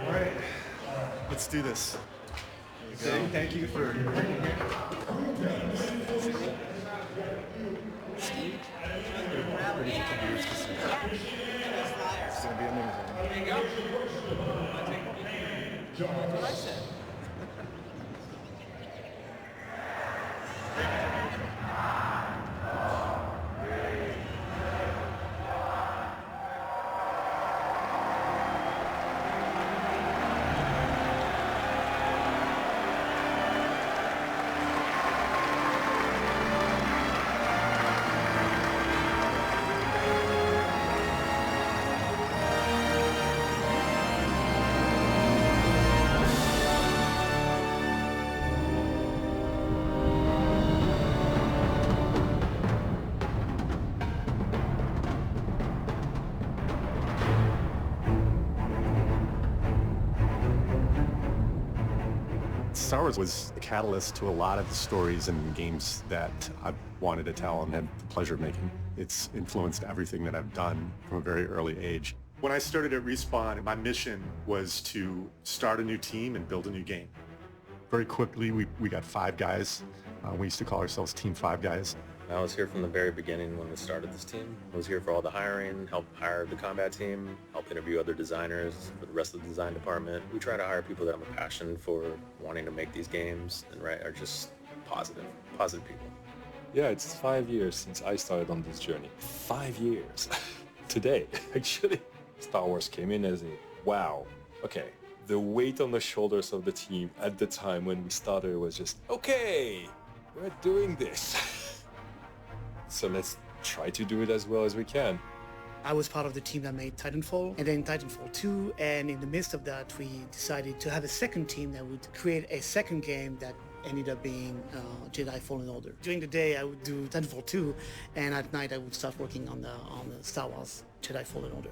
All right, let's do this. Thank you for being here. Steve, ready to come here to see that. It's going to be amazing. There you go. That's what I said. Star Wars was the catalyst to a lot of the stories and games that I wanted to tell and had the pleasure of making. It's influenced everything that I've done from a very early age. When I started at Respawn, my mission was to start a new team and build a new game. Very quickly, we got 5 guys. We used to call ourselves Team 5 Guys. I was here from the very beginning when we started this team. I was here for all the hiring, help hire the combat team, help interview other designers for the rest of the design department. We try to hire people that have a passion for wanting to make these games and are just positive people. Yeah, it's 5 years since I started on this journey. 5 years. Today, actually. Star Wars came in as a wow. Okay, the weight on the shoulders of the team at the time when we started was just, okay, we're doing this. So let's try to do it as well as we can. I was part of the team that made Titanfall and then Titanfall 2, and in the midst of that we decided to have a second team that would create a second game that ended up being Jedi Fallen Order. During the day I would do Titanfall 2, and at night I would start working on the Star Wars Jedi Fallen Order.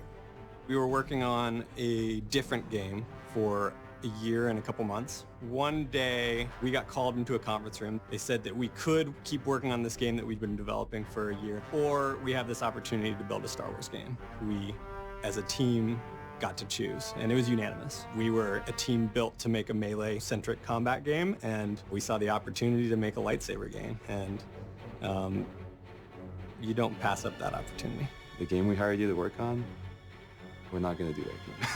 We were working on a different game for a year and a couple months. One day we got called into a conference room. They said that we could keep working on this game that we'd been developing for a year, or we have this opportunity to build a Star Wars game. We, as a team, got to choose, and it was unanimous. We were a team built to make a melee-centric combat game, and we saw the opportunity to make a lightsaber game, and you don't pass up that opportunity. The game we hired you to work on, we're not going to do that game.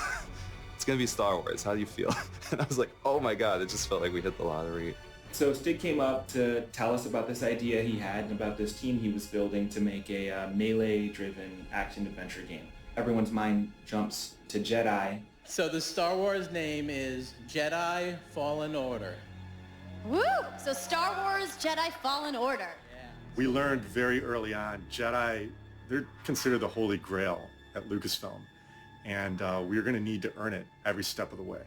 It's going to be Star Wars. How do you feel? And I was like, oh my God, it just felt like we hit the lottery. So Stig came up to tell us about this idea he had and about this team he was building to make a melee-driven action-adventure game. Everyone's mind jumps to Jedi. So the Star Wars name is Jedi Fallen Order. Woo! So Star Wars Jedi Fallen Order. Yeah. We learned very early on, Jedi, they're considered the holy grail at Lucasfilm. And we're going to need to earn it every step of the way.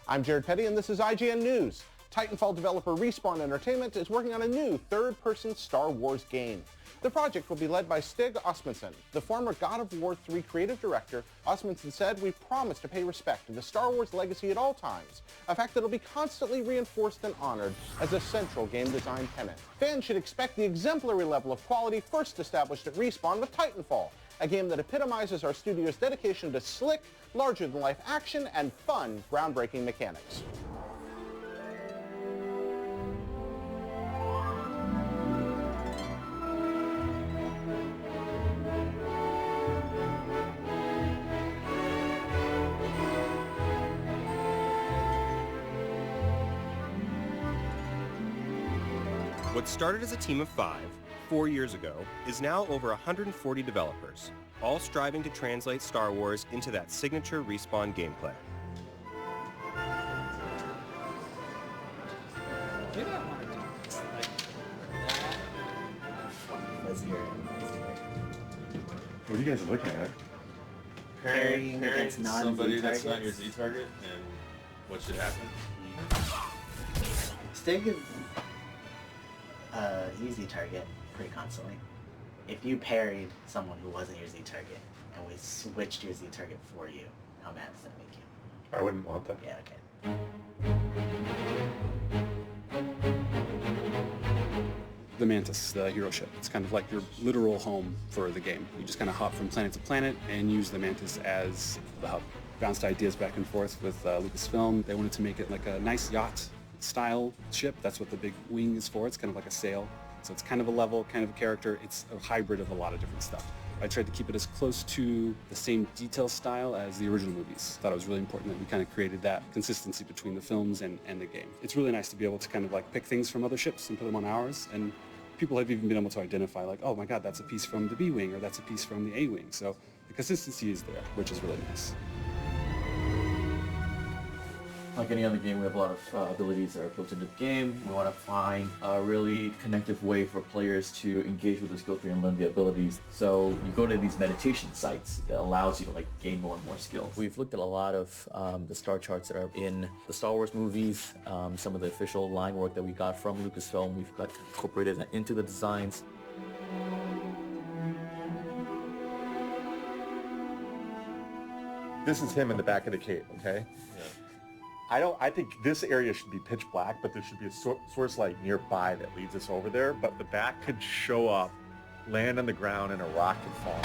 I'm Jared Petty, and this is IGN News. Titanfall developer Respawn Entertainment is working on a new third-person Star Wars game. The project will be led by Stig Asmussen, the former God of War 3 creative director. Asmussen said, "We promise to pay respect to the Star Wars legacy at all times, a fact that will be constantly reinforced and honored as a central game design tenet. Fans should expect the exemplary level of quality first established at Respawn with Titanfall, a game that epitomizes our studio's dedication to slick, larger-than-life action and fun, groundbreaking mechanics." What started as a team of 5, 4 years ago, is now over 140 developers, all striving to translate Star Wars into that signature Respawn gameplay. What are you guys looking at? Parrying against somebody non-Z that's not your targets. Z target, and what should happen? Stig is Z target pretty constantly. If you parried someone who wasn't your Z target and we switched your Z target for you, how mad does that make you? I wouldn't want that. Yeah, okay. the Mantis, the hero ship. It's kind of like your literal home for the game. You just kind of hop from planet to planet and use the Mantis as the hub. Bounced ideas back and forth with Lucasfilm. They wanted to make it like a nice yacht style ship. That's what the big wing is for. It's kind of like a sail. So it's kind of a level, kind of a character. It's a hybrid of a lot of different stuff. I tried to keep it as close to the same detail style as the original movies. Thought it was really important that we kind of created that consistency between the films and the game. It's really nice to be able to kind of like pick things from other ships and put them on ours, and people have even been able to identify like, oh my god, that's a piece from the B wing or that's a piece from the A wing. So the consistency is there, which is really nice. Like any other game, we have a lot of abilities that are built into the game. We want to find a really connective way for players to engage with the skill tree and learn the abilities. So you go to these meditation sites that allows you to like gain more and more skills. We've looked at a lot of the star charts that are in the Star Wars movies, some of the official line work that we got from Lucasfilm. We've got incorporated that into the designs. This is him in the back of the cave, okay? Yeah. I think this area should be pitch black, but there should be a source light nearby that leads us over there, but the back could show up, land on the ground, and a rock could fall.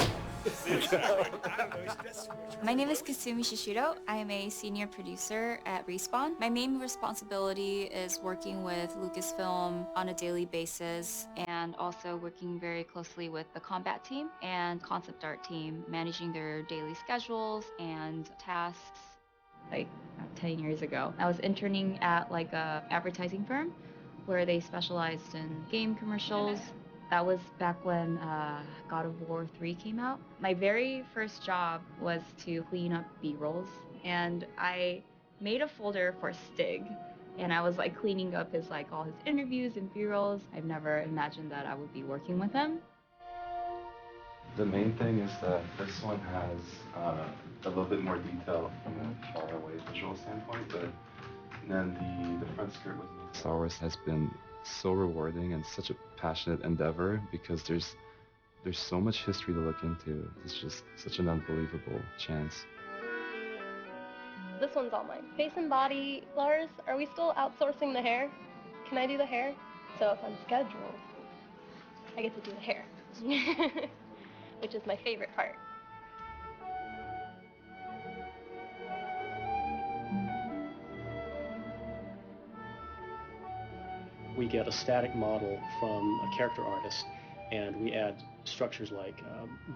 My name is Kasumi Shishido. I am a senior producer at Respawn. My main responsibility is working with Lucasfilm on a daily basis and also working very closely with the combat team and concept art team, managing their daily schedules and tasks. Like 10 years ago, I was interning at like a advertising firm where they specialized in game commercials. That was back when God of War 3 came out. My very first job was to clean up B-rolls, and I made a folder for Stig, and I was like cleaning up his all his interviews and B-rolls. I've never imagined that I would be working with him. The main thing is that this one has a little bit more detail from a far away visual standpoint, but then the front skirt was new. Star Wars has been so rewarding and such a passionate endeavor because there's so much history to look into. It's just such an unbelievable chance. This one's all mine. Face and body. Lars, are we still outsourcing the hair? Can I do the hair? So if I'm scheduled, I get to do the hair. Which is my favorite part. We get a static model from a character artist, and we add structures like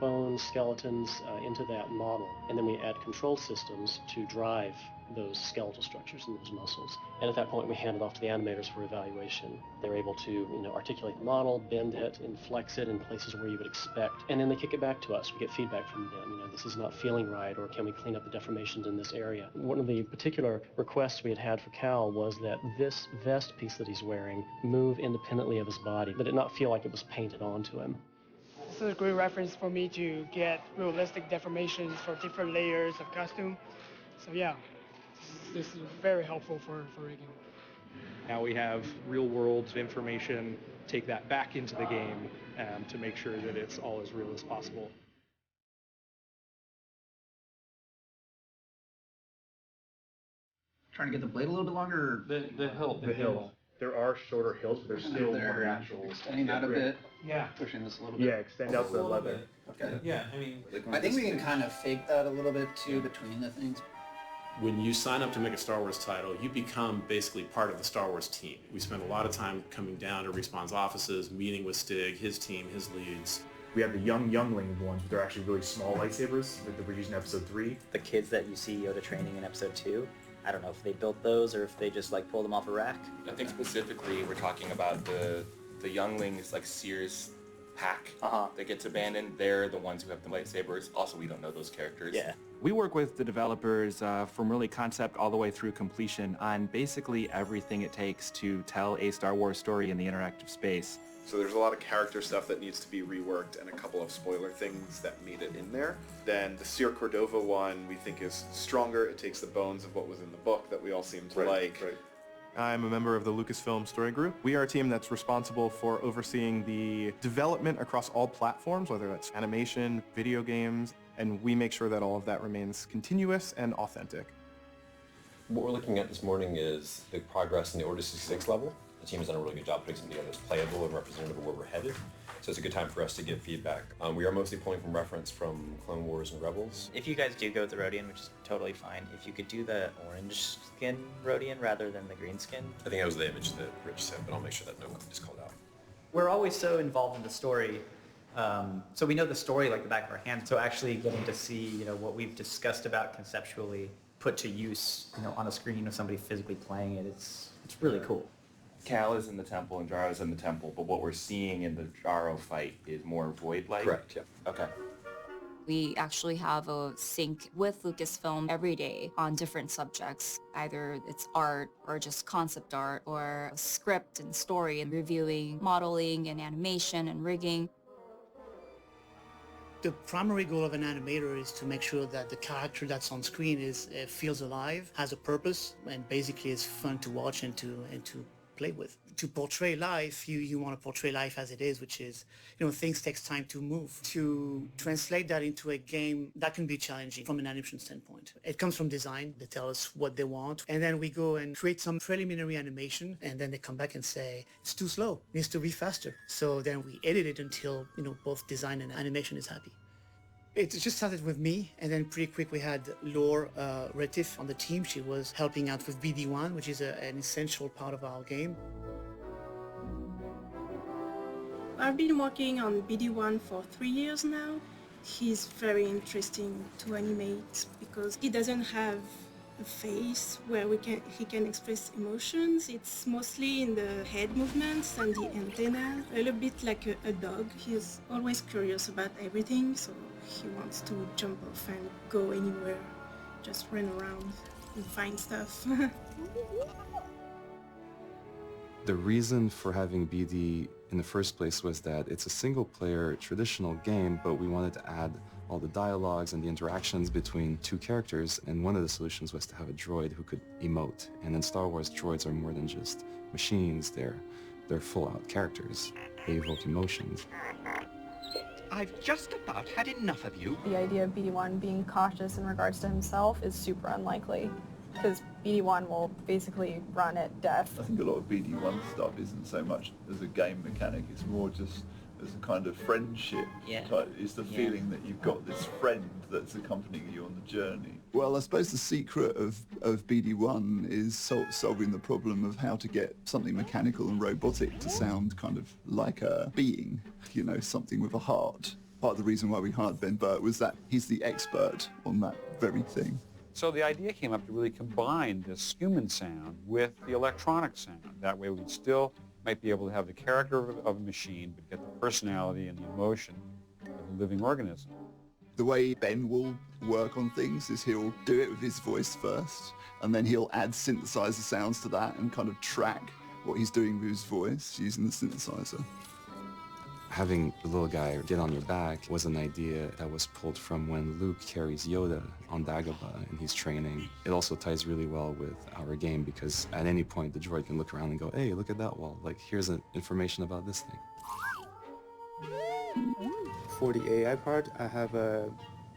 bones, skeletons into that model, and then we add control systems to drive those skeletal structures and those muscles. And at that point, we hand it off to the animators for evaluation. They're able to, articulate the model, bend it, and flex it in places where you would expect, and then they kick it back to us. We get feedback from them. This is not feeling right, or can we clean up the deformations in this area? One of the particular requests we had for Cal was that this vest piece that he's wearing move independently of his body, that it not feel like it was painted onto him. This is a great reference for me to get realistic deformations for different layers of costume. So yeah, this is very helpful for rigging. Now we have real-world information, take that back into the game to make sure that it's all as real as possible. Trying to get the blade a little bit longer, or the hilt. The hilt. There are shorter hills, but there's still more natural. Extending that a bit. Yeah. Pushing this a little bit. Yeah, extend out the leather. Okay. Yeah, I think we can kind of fake that a little bit too between the things. When you sign up to make a Star Wars title, you become basically part of the Star Wars team. We spend a lot of time coming down to Respawn's offices, meeting with Stig, his team, his leads. We have the youngling ones, but they're actually really small lightsabers that we're using in Episode 3. The kids that you see Yoda training in Episode 2, I don't know if they built those or if they just pulled them off a rack. I think specifically we're talking about the younglings, Sears pack that gets abandoned. They're the ones who have the lightsabers. Also, we don't know those characters. Yeah. We work with the developers from really concept all the way through completion on basically everything it takes to tell a Star Wars story in the interactive space. So there's a lot of character stuff that needs to be reworked and a couple of spoiler things that made it in there. Then the Sir Cordova one we think is stronger. It takes the bones of what was in the book that we all seem to like. Right. I'm a member of the Lucasfilm Story Group. We are a team that's responsible for overseeing the development across all platforms, whether that's animation, video games, and we make sure that all of that remains continuous and authentic. What we're looking at this morning is the progress in the Order 66 level. The team has done a really good job putting something together that's playable and representative of where we're headed. So it's a good time for us to give feedback. We are mostly pulling from reference from Clone Wars and Rebels. If you guys do go with the Rodian, which is totally fine, if you could do the orange skin Rodian rather than the green skin. I think that was the image that Rich said, but I'll make sure that no one is called out. We're always so involved in the story, so we know the story like the back of our hand. So actually getting to see, what we've discussed about conceptually put to use, on a screen with somebody physically playing it, it's really cool. Cal is in the temple and Jaro is in the temple, but what we're seeing in the Jaro fight is more void-like? Correct, yeah. Okay. We actually have a sync with Lucasfilm every day on different subjects. Either it's art or just concept art or script and story and reviewing modeling and animation and rigging. The primary goal of an animator is to make sure that the character that's on screen feels alive, has a purpose, and basically is fun to watch and to play with. To portray life, you want to portray life as it is, which is, things takes time to move. To translate that into a game, that can be challenging from an animation standpoint. It comes from design. They tell us what they want, and then we go and create some preliminary animation, and then they come back and say, it's too slow, it needs to be faster. So then we edit it until, both design and animation is happy. It just started with me, and then pretty quick we had Laure Retif on the team. She was helping out with BD1, which is an essential part of our game. I've been working on BD1 for 3 years now. He's very interesting to animate because he doesn't have a face where he can express emotions. It's mostly in the head movements and the antenna, a little bit like a dog. He's always curious about everything, so he wants to jump off and go anywhere, just run around and find stuff. The reason for having BD in the first place was that it's a single-player traditional game, but we wanted to add all the dialogues and the interactions between two characters, and one of the solutions was to have a droid who could emote. And in Star Wars, droids are more than just machines, they're full-out characters. They evoke emotions. I've just about had enough of you. The idea of BD1 being cautious in regards to himself is super unlikely, because BD1 will basically run at death. I think a lot of BD1 stuff isn't so much as a game mechanic, it's more just as a kind of friendship. Yeah. It's the feeling that you've got this friend that's accompanying you on the journey. Well, I suppose the secret of BD1 is solving the problem of how to get something mechanical and robotic to sound kind of like a being, something with a heart. Part of the reason why we hired Ben Burt was that he's the expert on that very thing. So the idea came up to really combine this human sound with the electronic sound. That way we still might be able to have the character of a machine, but get the personality and the emotion of a living organism. The way Ben will work on things is he'll do it with his voice first, and then he'll add synthesizer sounds to that and kind of track what he's doing with his voice using the synthesizer. Having the little guy get on your back was an idea that was pulled from when Luke carries Yoda on Dagobah and he's training. It also ties really well with our game because at any point the droid can look around and go, hey, look at that wall. Like, here's information about this thing. For the AI part, I have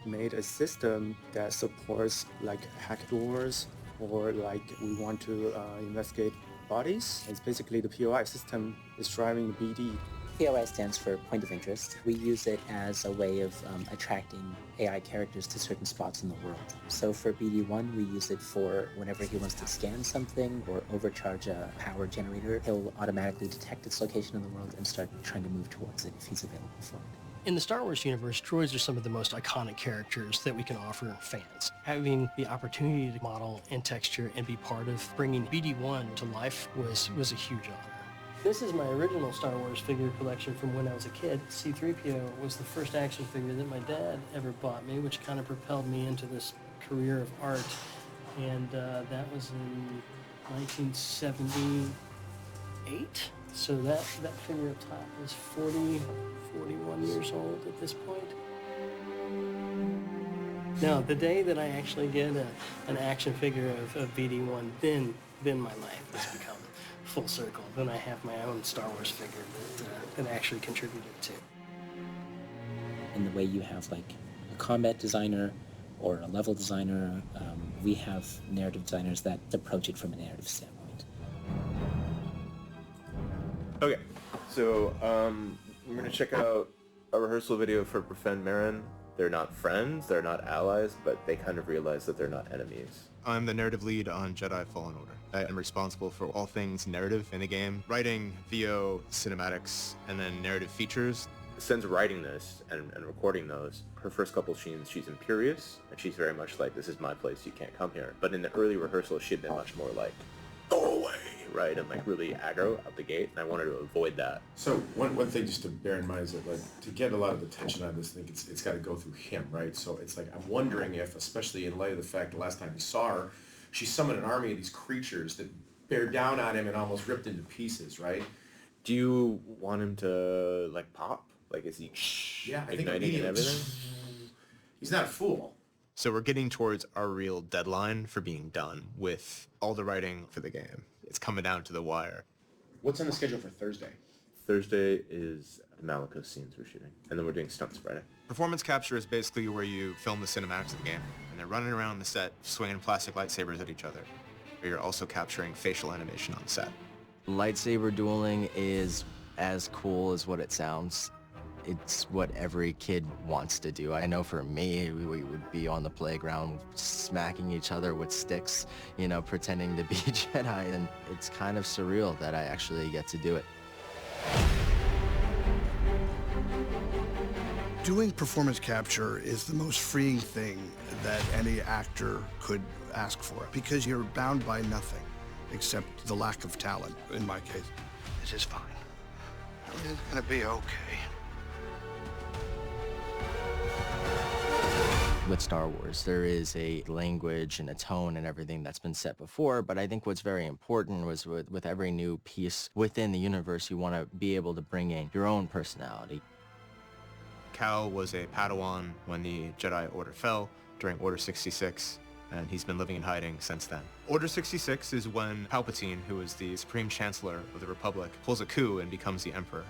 made a system that supports like hack doors or like we want to investigate bodies. It's basically the POI system is driving the BD. POI stands for point of interest. We use it as a way of attracting AI characters to certain spots in the world. So for BD1, we use it for whenever he wants to scan something or overcharge a power generator, he'll automatically detect its location in the world and start trying to move towards it if he's available for it. In the Star Wars universe, droids are some of the most iconic characters that we can offer fans. Having the opportunity to model and texture and be part of bringing BD1 to life was a huge honor. This is my original Star Wars figure collection from when I was a kid. C-3PO was the first action figure that my dad ever bought me, which kind of propelled me into this career of art. And that was in 1978. So that figure up top is 41 years old at this point. Now, the day that I actually get an action figure of BD1, then my life has become full circle. Then I have my own Star Wars figure that actually contributed to. In the way you have like a combat designer or a level designer, we have narrative designers that approach it from a narrative standpoint. So, we're going to check out a rehearsal video for Befriend Marin. They're not friends, they're not allies, but they kind of realize that they're not enemies. I'm the narrative lead on Jedi Fallen Order. I am responsible for all things narrative in the game, writing, VO, cinematics, and then narrative features. Since writing this and recording those, her first couple scenes, she's imperious, and she's very much like, this is my place, you can't come here. But in the early rehearsals, she'd been much more like, go away, right? And like really aggro out the gate, and I wanted to avoid that. So one thing just to bear in mind is that, like, to get a lot of attention on this thing, it's got to go through him, right? So it's like, I'm wondering if, especially in light of the fact the last time we saw her, she summoned an army of these creatures that bear down on him and almost ripped into pieces, right? Do you want him to like pop? Like, is he igniting and everything? He's not a fool. So we're getting towards our real deadline for being done with all the writing for the game. It's coming down to the wire. What's on the schedule for Thursday? Thursday is the Malicos scenes we're shooting, and then we're doing stunts Friday. Performance capture is basically where you film the cinematics of the game, and they're running around the set swinging plastic lightsabers at each other. You're also capturing facial animation on set. Lightsaber dueling is as cool as what it sounds. It's what every kid wants to do. I know for me, we would be on the playground smacking each other with sticks, you know, pretending to be Jedi, and it's kind of surreal that I actually get to do it. Doing performance capture is the most freeing thing that any actor could ask for, because you're bound by nothing except the lack of talent, in my case. This is fine. Everything's gonna be okay. With Star Wars, there is a language and a tone and everything that's been set before, but I think what's very important was with every new piece within the universe, you want to be able to bring in your own personality. Cal was a Padawan when the Jedi Order fell during Order 66, and he's been living in hiding since then. Order 66 is when Palpatine, who is the Supreme Chancellor of the Republic, pulls a coup and becomes the Emperor.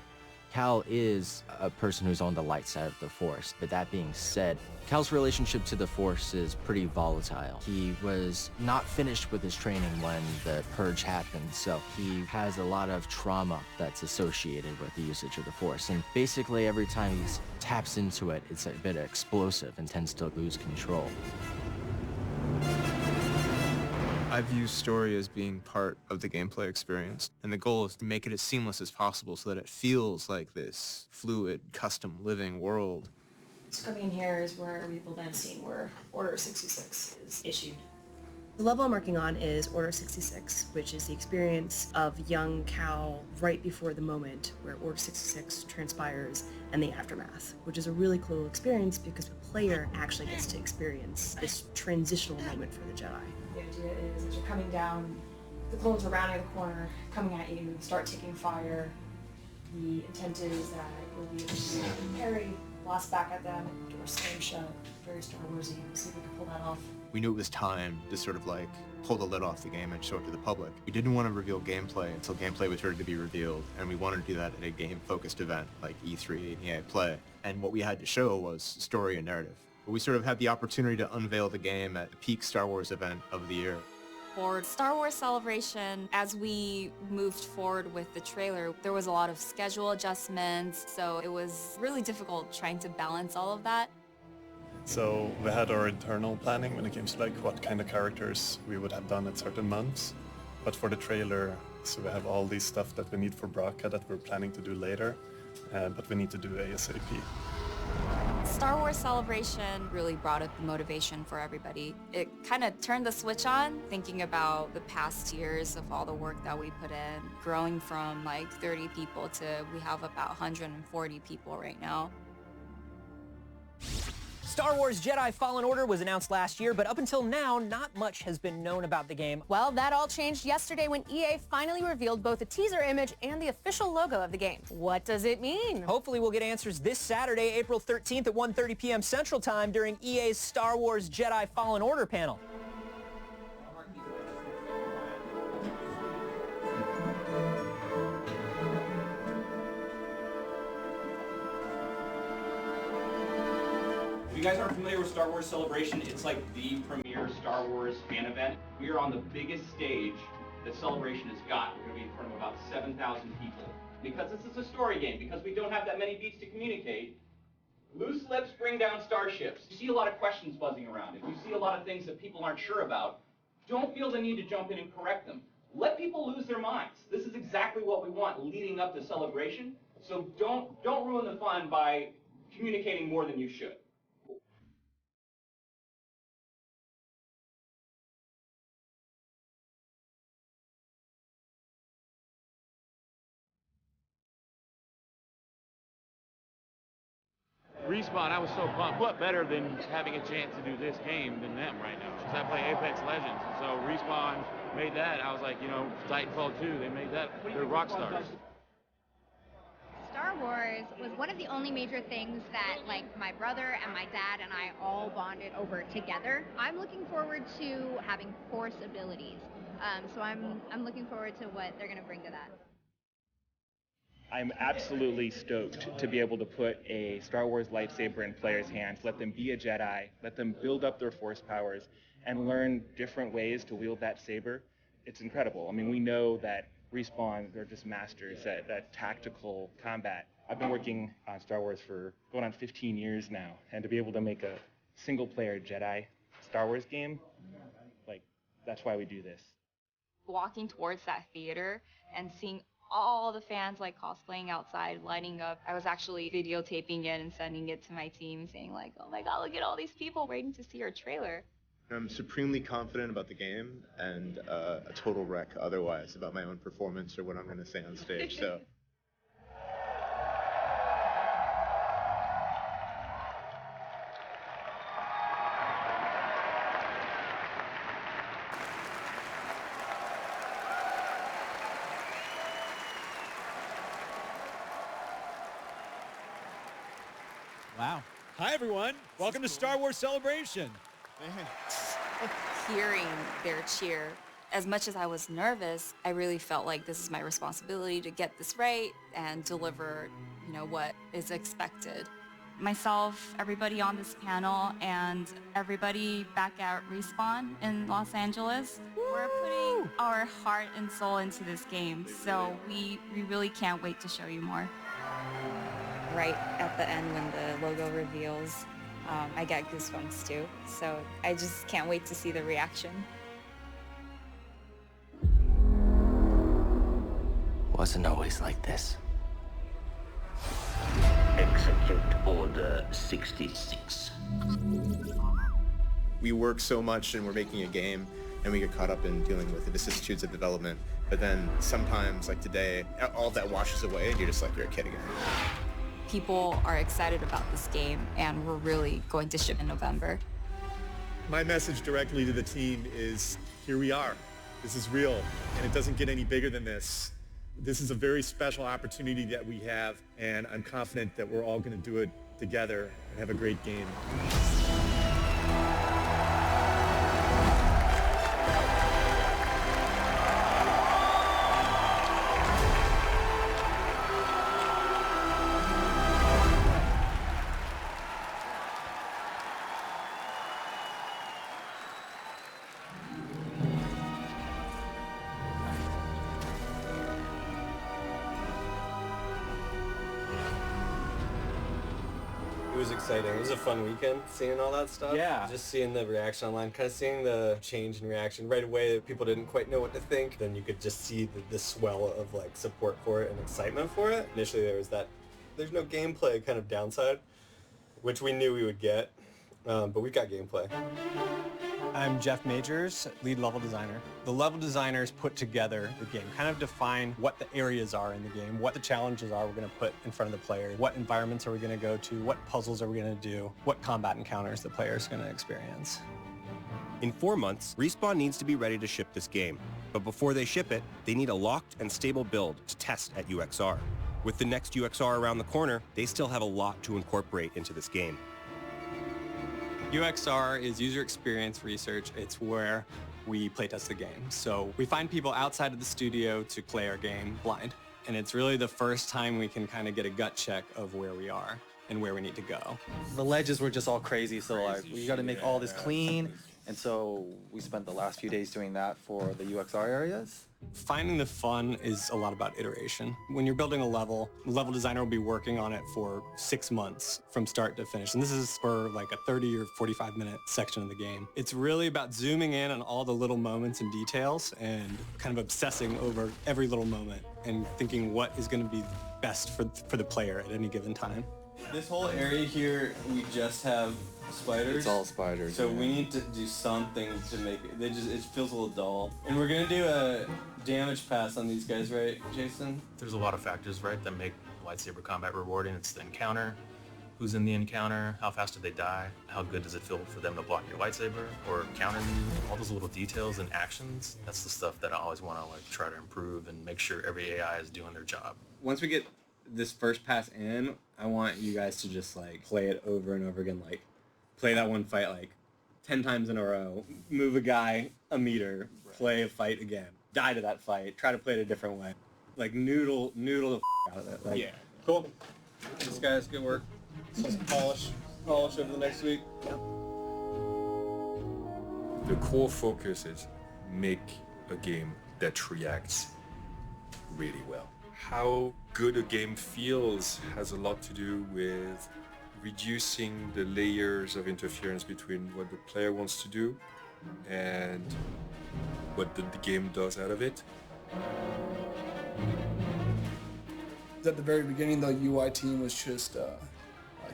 Cal is a person who's on the light side of the Force, but that being said, Cal's relationship to the Force is pretty volatile. He was not finished with his training when the Purge happened, so he has a lot of trauma that's associated with the usage of the Force, and basically every time he taps into it, it's a bit explosive and tends to lose control. I view story as being part of the gameplay experience, and the goal is to make it as seamless as possible so that it feels like this fluid, custom living world. So coming in here is where we will then see where Order 66 is issued. The level I'm working on is Order 66, which is the experience of young Cal right before the moment where Order 66 transpires and the aftermath, which is a really cool experience because the player actually gets to experience this transitional moment for the Jedi. The idea is as you're coming down, the clones are rounding the corner, coming at you, start taking fire. The intent is that you'll be able to parry, blast back at them, door slam shut, very Star Warsy. We'll see if we can pull that off. We knew it was time to sort of like pull the lid off the game and show it to the public. We didn't want to reveal gameplay until gameplay was ready to be revealed, and we wanted to do that at a game-focused event like E3 and EA Play. And what we had to show was story and narrative. But we sort of had the opportunity to unveil the game at the peak Star Wars event of the year. For Star Wars Celebration, as we moved forward with the trailer, there was a lot of schedule adjustments, so it was really difficult trying to balance all of that. So we had our internal planning when it came to like what kind of characters we would have done at certain months. But for the trailer, so we have all these stuff that we need for Braca that we're planning to do later, but we need to do ASAP. Star Wars Celebration really brought up the motivation for everybody. It kind of turned the switch on, thinking about the past years of all the work that we put in, growing from like 30 people to we have about 140 people right now. Star Wars Jedi Fallen Order was announced last year, but up until now, not much has been known about the game. Well, that all changed yesterday when EA finally revealed both a teaser image and the official logo of the game. What does it mean? Hopefully we'll get answers this Saturday, April 13th at 1:30 p.m. Central Time during EA's Star Wars Jedi Fallen Order panel. If you guys aren't familiar with Star Wars Celebration, it's like the premier Star Wars fan event. We are on the biggest stage that Celebration has got. We're going to be in front of about 7,000 people. because this is a story game, because we don't have that many beats to communicate, loose lips bring down starships. You see a lot of questions buzzing around. If you see a lot of things that people aren't sure about, don't feel the need to jump in and correct them. Let people lose their minds. This is exactly what we want leading up to Celebration. So don't ruin the fun by communicating more than you should. Respawn, I was so pumped. What better than having a chance to do this game than them right now? Because I play Apex Legends, and so Respawn made that. I was like, you know, Titanfall 2, they made that. They're rock stars. Star Wars was one of the only major things that, like, my brother and my dad and I all bonded over together. I'm looking forward to having Force abilities, so I'm looking forward to what they're going to bring to that. I'm absolutely stoked to be able to put a Star Wars lightsaber in players' hands, let them be a Jedi, let them build up their Force powers, and learn different ways to wield that saber. It's incredible. I mean, we know that Respawn, they're just masters at that tactical combat. I've been working on Star Wars for going on 15 years now, and to be able to make a single-player Jedi Star Wars game, like, that's why we do this. Walking towards that theater and seeing all the fans like cosplaying outside, lining up. I was actually videotaping it and sending it to my team saying like, oh my god, look at all these people waiting to see our trailer. I'm supremely confident about the game and a total wreck otherwise about my own performance or what I'm going to say on stage. So. Wow. Hi, everyone. Welcome to Star Wars Celebration. Hearing their cheer, as much as I was nervous, I really felt like this is my responsibility to get this right and deliver, you know, what is expected. Myself, everybody on this panel, and everybody back at Respawn in Los Angeles, we're putting our heart and soul into this game, so we really can't wait to show you more. Right at the end when the logo reveals, I get goosebumps too. So I just can't wait to see the reaction. Wasn't always like this. Execute Order 66. We work so much and we're making a game and we get caught up in dealing with the vicissitudes of development. But then sometimes, like today, all that washes away and you're just like, you're a kid again. People are excited about this game, and we're really going to ship in November. My message directly to the team is, here we are. This is real, and it doesn't get any bigger than this. This is a very special opportunity that we have, and I'm confident that we're all going to do it together and have a great game. It was exciting. It was a fun weekend, seeing all that stuff. Yeah. Just seeing the reaction online, kind of seeing the change in reaction right away. That people didn't quite know what to think. Then you could just see the swell of like support for it and excitement for it. Initially there was that, there's no gameplay kind of downside, which we knew we would get, but we've got gameplay. I'm Jeff Majors, lead level designer. The level designers put together the game, kind of define what the areas are in the game, what the challenges are we're going to put in front of the player, what environments are we going to go to, what puzzles are we going to do, what combat encounters the player is going to experience. In 4 months, Respawn needs to be ready to ship this game. But before they ship it, they need a locked and stable build to test at UXR. With the next UXR around the corner, they still have a lot to incorporate into this game. UXR is user experience research. It's where we playtest the game. So we find people outside of the studio to play our game blind. And it's really the first time we can kind of get a gut check of where we are and where we need to go. The ledges were just all crazy, so like we got to make all this clean. And so we spent the last few days doing that for the UXR areas. Finding the fun is a lot about iteration. When you're building a level designer will be working on it for 6 months from start to finish. And this is for like a 30 or 45 minute section of the game. It's really about zooming in on all the little moments and details and kind of obsessing over every little moment and thinking what is going to be best for the player at any given time. This whole area here, we just have spiders. It's all spiders. So we need to do something to make it. It feels a little dull. And we're gonna do a damage pass on these guys, right, Jason? There's a lot of factors, right, that make lightsaber combat rewarding. It's the encounter, who's in the encounter, how fast do they die, how good does it feel for them to block your lightsaber or counter you, all those little details and actions. That's the stuff that I always want to like try to improve and make sure every AI is doing their job. Once we get this first pass in, I want you guys to just like play it over and over again, like play that one fight like 10 times in a row, move a guy a meter, play a fight again, die to that fight, try to play it a different way, like noodle the out of it. Like, yeah. Cool. Thanks guys, good work. Just polish over the next week. The core focus is make a game that reacts really well. How good a game feels has a lot to do with reducing the layers of interference between what the player wants to do and what the game does out of it. At the very beginning, the UI team was just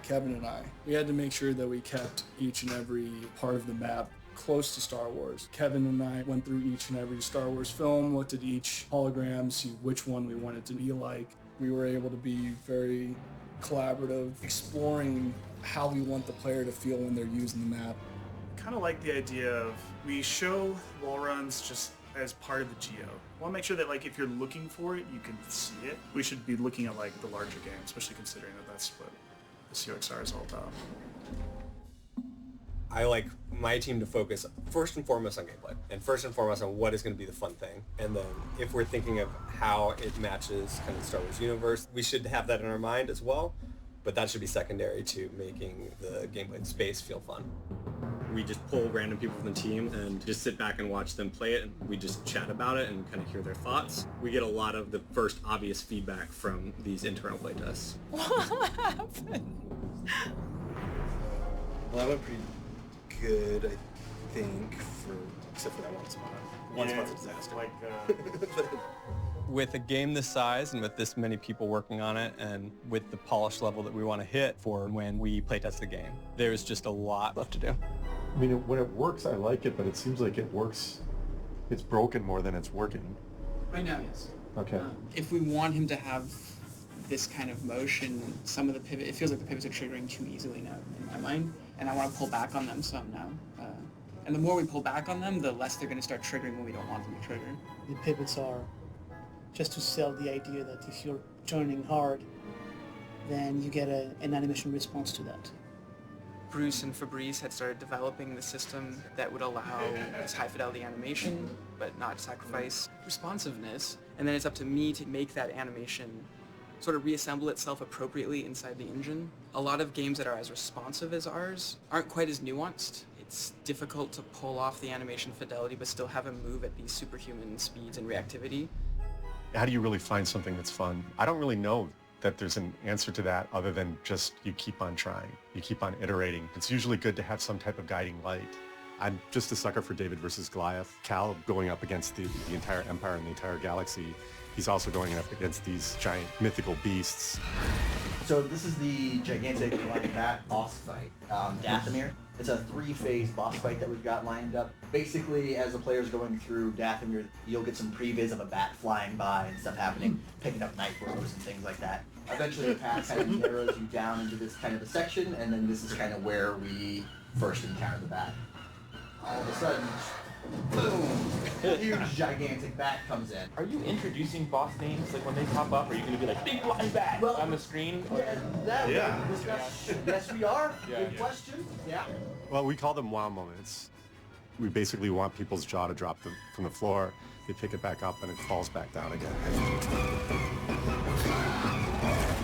Kevin and I. We had to make sure that we kept each and every part of the map close to Star Wars. Kevin and I went through each and every Star Wars film, looked at each hologram, see which one we wanted to be like. We were able to be very collaborative, exploring how we want the player to feel when they're using the map. Kind of like the idea of we show wall runs just as part of the geo. I want to make sure that like if you're looking for it, you can see it. We should be looking at like the larger game, especially considering that that's what the COXR is all about. I like my team to focus first and foremost on gameplay and first and foremost on what is going to be the fun thing. And then if we're thinking of how it matches kind of the Star Wars universe, we should have that in our mind as well. But that should be secondary to making the gameplay space feel fun. We just pull random people from the team and just sit back and watch them play it, and we just chat about it and kind of hear their thoughts. We get a lot of the first obvious feedback from these internal playtests. What happened? Well, that went pretty good, I think, except for that one spot. One spot's a disaster. With a game this size and with this many people working on it and with the polish level that we want to hit for when we playtest the game, there's just a lot left to do. I mean, when it works, I like it, but it seems like it works, it's broken more than it's working. Right now, yes. Okay. If we want him to have this kind of motion, some of the pivot, it feels like the pivots are triggering too easily now in my mind, and I want to pull back on them some now. And the more we pull back on them, the less they're going to start triggering when we don't want them to trigger. The pivots are just to sell the idea that if you're joining hard, then you get an animation response to that. Bruce and Fabrice had started developing the system that would allow this high fidelity animation, but not sacrifice responsiveness. And then it's up to me to make that animation sort of reassemble itself appropriately inside the engine. A lot of games that are as responsive as ours aren't quite as nuanced. It's difficult to pull off the animation fidelity but still have him move at these superhuman speeds and reactivity. How do you really find something that's fun? I don't really know that there's an answer to that other than just you keep on trying. You keep on iterating. It's usually good to have some type of guiding light. I'm just a sucker for David versus Goliath. Cal going up against the entire Empire and the entire galaxy. He's also going up against these giant mythical beasts. So this is the gigantic like bat boss fight, Dathomir. It's a 3-phase boss fight that we've got lined up. Basically, as the player's going through Dathomir, you'll get some previs of a bat flying by and stuff happening, picking up night rows and things like that. Eventually the path kind of narrows you down into this kind of a section, and then this is kind of where we first encounter the bat. All of a sudden, boom! A huge, gigantic bat comes in. Are you introducing boss names? Like when they pop up, are you going to be like, big flying bat on the screen? Yeah, yes, we are. Good question. Yeah. Well, we call them wow moments. We basically want people's jaw to drop from the floor. They pick it back up and it falls back down again.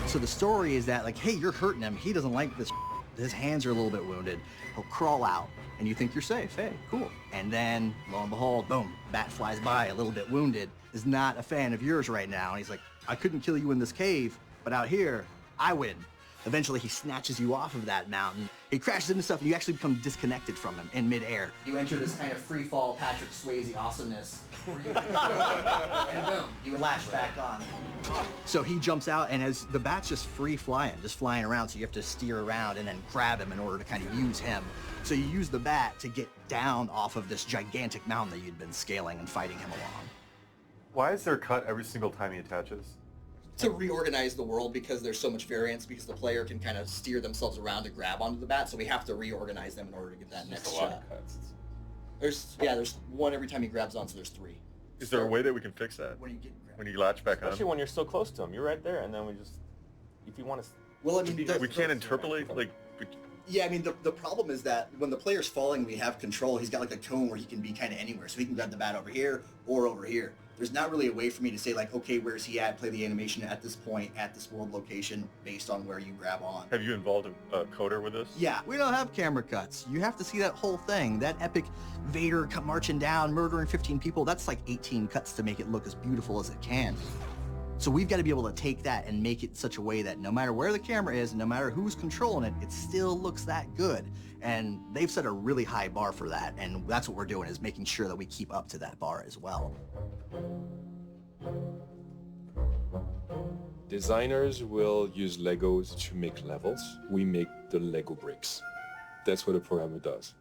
So the story is that like, hey, you're hurting him. He doesn't like this. his hands are a little bit wounded. He'll crawl out, and you think you're safe. Hey, cool. And then, lo and behold, boom, bat flies by, a little bit wounded, is not a fan of yours right now. And he's like, I couldn't kill you in this cave, but out here, I win. Eventually, he snatches you off of that mountain. He crashes into stuff, and you actually become disconnected from him in midair. You enter this kind of free-fall Patrick Swayze awesomeness. And boom, you latch back on. So he jumps out, and as the bat's just free flying around, so you have to steer around and then grab him in order to kind of use him. So you use the bat to get down off of this gigantic mountain that you'd been scaling and fighting him along. Why is there a cut every single time he attaches? To reorganize the world, because there's so much variance, because the player can kind of steer themselves around to grab onto the bat, so we have to reorganize them in order to get that next shot. There's one every time he grabs on, so there's 3. Is there a way that we can fix that? When you latch back on? Especially when you're so close to him. You're right there, and then we just, if you want to... Well, I mean... we can't interpolate, like... Yeah, I mean, the problem is that when the player's falling, we have control. He's got like a cone where he can be kind of anywhere, so he can grab the bat over here or over here. There's not really a way for me to say like, okay, where's he at? Play the animation at this point, at this world location, based on where you grab on. Have you involved a coder with this? Yeah, we don't have camera cuts. You have to see that whole thing. That epic Vader marching down, murdering 15 people, that's like 18 cuts to make it look as beautiful as it can. So we've got to be able to take that and make it in such a way that no matter where the camera is, no matter who's controlling it, it still looks that good. And they've set a really high bar for that, and that's what we're doing, is making sure that we keep up to that bar as well. Designers will use Legos to make levels. We make the Lego bricks. That's what a programmer does.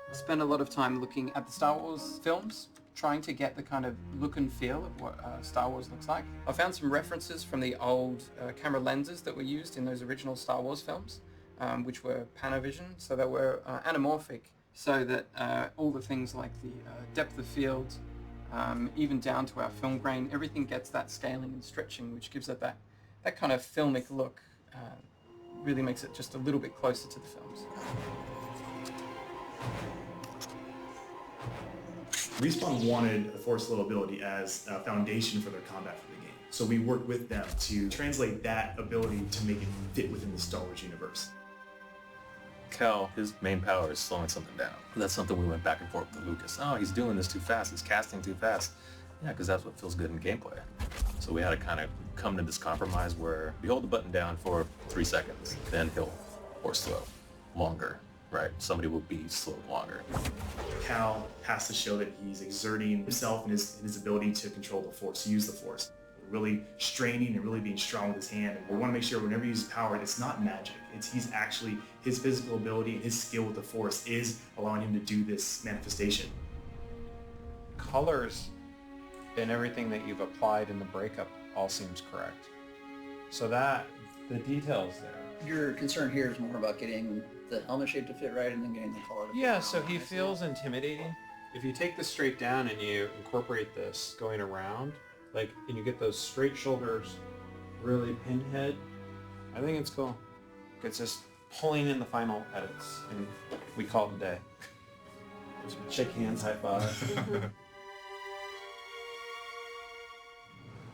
I spend a lot of time looking at the Star Wars films, trying to get the kind of look and feel of what Star Wars looks like. I found some references from the old camera lenses that were used in those original Star Wars films, which were Panavision, so they were anamorphic, so that all the things like the depth of field, even down to our film grain, everything gets that scaling and stretching, which gives it that kind of filmic look, really makes it just a little bit closer to the films. Respawn wanted the Force Little ability as a foundation for their combat for the game. So we worked with them to translate that ability to make it fit within the Star Wars universe. Cal, his main power is slowing something down. That's something we went back and forth with Lucas. Oh, he's doing this too fast. He's casting too fast. Yeah, because that's what feels good in gameplay. So we had to kind of come to this compromise where we hold the button down for 3 seconds, then he'll or slow longer, right? Somebody will be slowed longer. Cal has to show that he's exerting himself and his ability to control the Force, to use the Force. Really straining and really being strong with his hand. And we want to make sure whenever he uses power, it's not magic. He's actually, his physical ability and his skill with the Force is allowing him to do this manifestation. Colors and everything that you've applied in the breakup all seems correct. So that, the details there. Your concern here is more about getting the helmet shape to fit right and then getting the color to fit. Yeah, so he feels intimidating. If you take this straight down and you incorporate this going around, like, and you get those straight shoulders, really pinhead, I think it's cool. It's just pulling in the final edits, and we call it a day. Just shake hands, high five.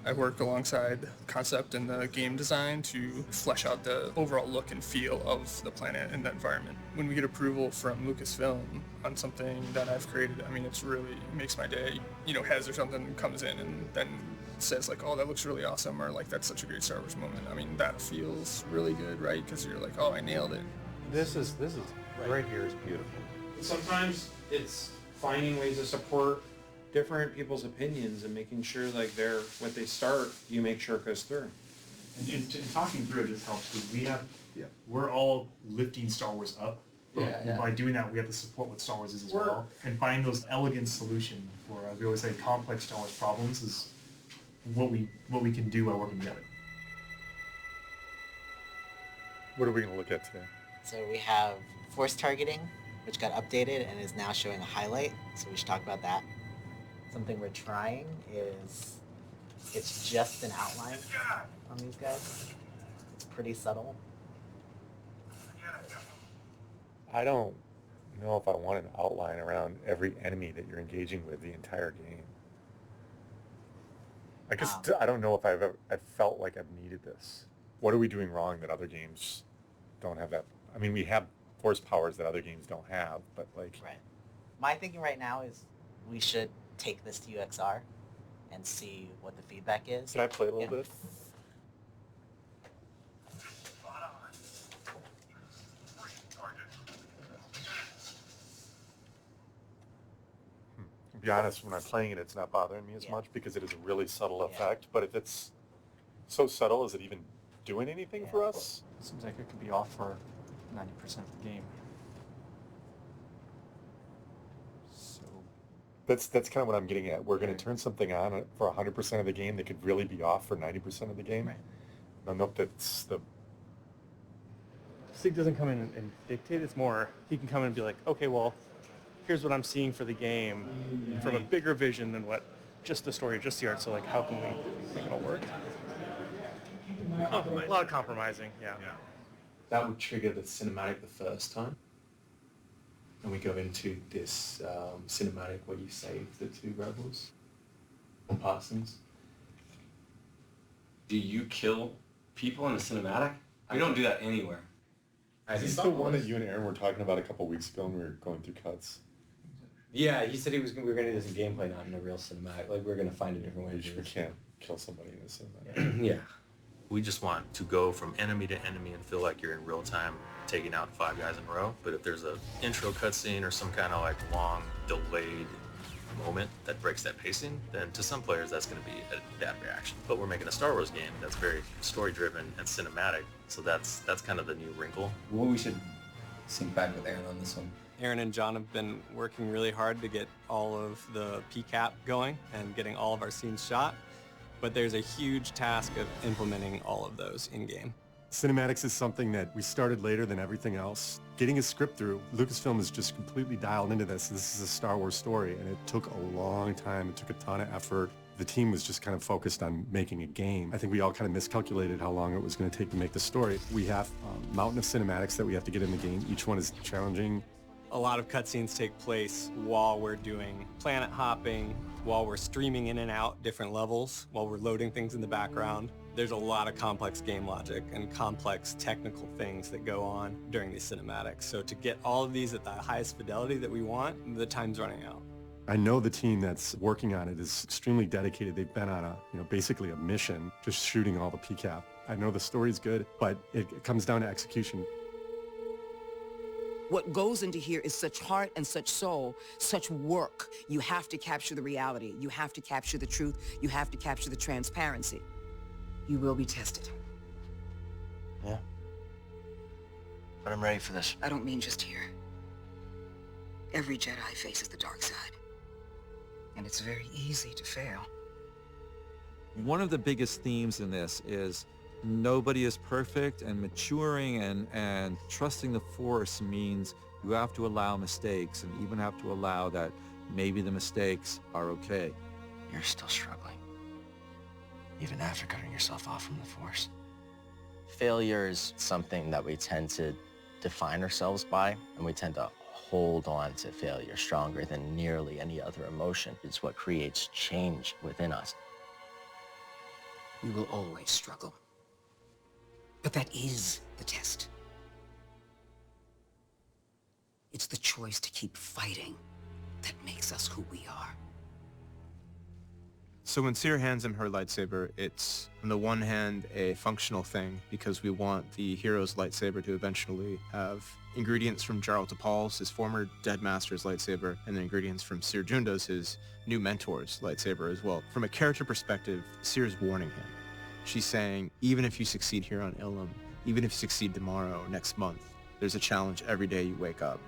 I work alongside concept and the game design to flesh out the overall look and feel of the planet and the environment. When we get approval from Lucasfilm on something that I've created, I mean, it makes my day. You know, Hez or something comes in and then says like, oh, that looks really awesome, or like, that's such a great Star Wars moment. I mean, that feels really good, right? Because you're like, oh, I nailed it. This is right here is beautiful. Sometimes it's finding ways to support different people's opinions and making sure like what they start, you make sure it goes through. And talking through it just helps because we're all lifting Star Wars up. And by doing that, we have to support what Star Wars is as well and find those elegant solutions for, as we always say, complex Star Wars problems is what we can do by working together. What are we going to look at today? So we have force targeting, which got updated and is now showing a highlight. So we should talk about that. Something we're trying is, it's just an outline on these guys. It's pretty subtle. I don't know if I want an outline around every enemy that you're engaging with the entire game. I guess I don't know if I've felt like I've needed this. What are we doing wrong that other games don't have that I mean, we have force powers that other games don't have, but like... Right. My thinking right now is we should take this to UXR and see what the feedback is. Can I play a little bit? To be honest, when I'm playing it, it's not bothering me as much because it is a really subtle effect. But if it's so subtle, is it even doing anything for us? Seems like it could be off for 90% of the game. So That's kind of what I'm getting at. We're going to turn something on for 100% of the game that could really be off for 90% of the game. Right. I don't know if that's the... Sig doesn't come in and dictate. It's more, he can come in and be like, okay, well, here's what I'm seeing for the game from a bigger vision than what just the story, just the art. So like, how can we make it all work? A lot of compromising, yeah. That would trigger the cinematic the first time. And we go into this cinematic where you save the two rebels on Parsons. Do you kill people in a cinematic? We don't do that anywhere. Is this the one that you and Aaron were talking about a couple weeks ago when we were going through cuts? Yeah, he said we were going to do this in gameplay, not in a real cinematic. Like, we're going to find a different way to do We it. can't kill somebody in a cinematic. Yeah. We just want to go from enemy to enemy and feel like you're in real time taking out 5 guys in a row. But if there's a intro cutscene or some kind of like long delayed moment that breaks that pacing, then to some players that's going to be a bad reaction. But we're making a Star Wars game that's very story driven and cinematic, so that's kind of the new wrinkle. Well, we should sync back with Aaron on this one. Aaron and John have been working really hard to get all of the PCAP going and getting all of our scenes shot, but there's a huge task of implementing all of those in-game. Cinematics is something that we started later than everything else. Getting a script through, Lucasfilm is just completely dialed into this. This is a Star wars story, and it took a long time. It took a ton of effort. The team was just kind of focused on making a game. I think we all kind of miscalculated how long it was going to take to make the story. We have a mountain of cinematics that we have to get in the game. Each one is challenging. A lot of cutscenes take place while we're doing planet hopping, while we're streaming in and out different levels, while we're loading things in the background. There's a lot of complex game logic and complex technical things that go on during these cinematics. So to get all of these at the highest fidelity that we want, the time's running out. I know the team that's working on it is extremely dedicated. They've been on basically a mission, just shooting all the PCAP. I know the story's good, but it comes down to execution. What goes into here is such heart and such soul, such work. You have to capture the reality. You have to capture the truth. You have to capture the transparency. You will be tested. Yeah. But I'm ready for this. I don't mean just here. Every Jedi faces the dark side. And it's very easy to fail. One of the biggest themes in this is nobody is perfect, and maturing and trusting the Force means you have to allow mistakes and even have to allow that maybe the mistakes are okay. You're still struggling, even after cutting yourself off from the Force. Failure is something that we tend to define ourselves by, and we tend to hold on to failure stronger than nearly any other emotion. It's what creates change within us. We will always struggle. But that is the test. It's the choice to keep fighting that makes us who we are. So when Seer hands him her lightsaber, it's on the one hand a functional thing because we want the hero's lightsaber to eventually have ingredients from Jarl Tapal's, his former dead master's lightsaber, and then ingredients from Seer Junda's, his new mentor's lightsaber as well. From a character perspective, Seer's warning him. She's saying, even if you succeed here on Ilum, even if you succeed tomorrow, next month, there's a challenge every day you wake up,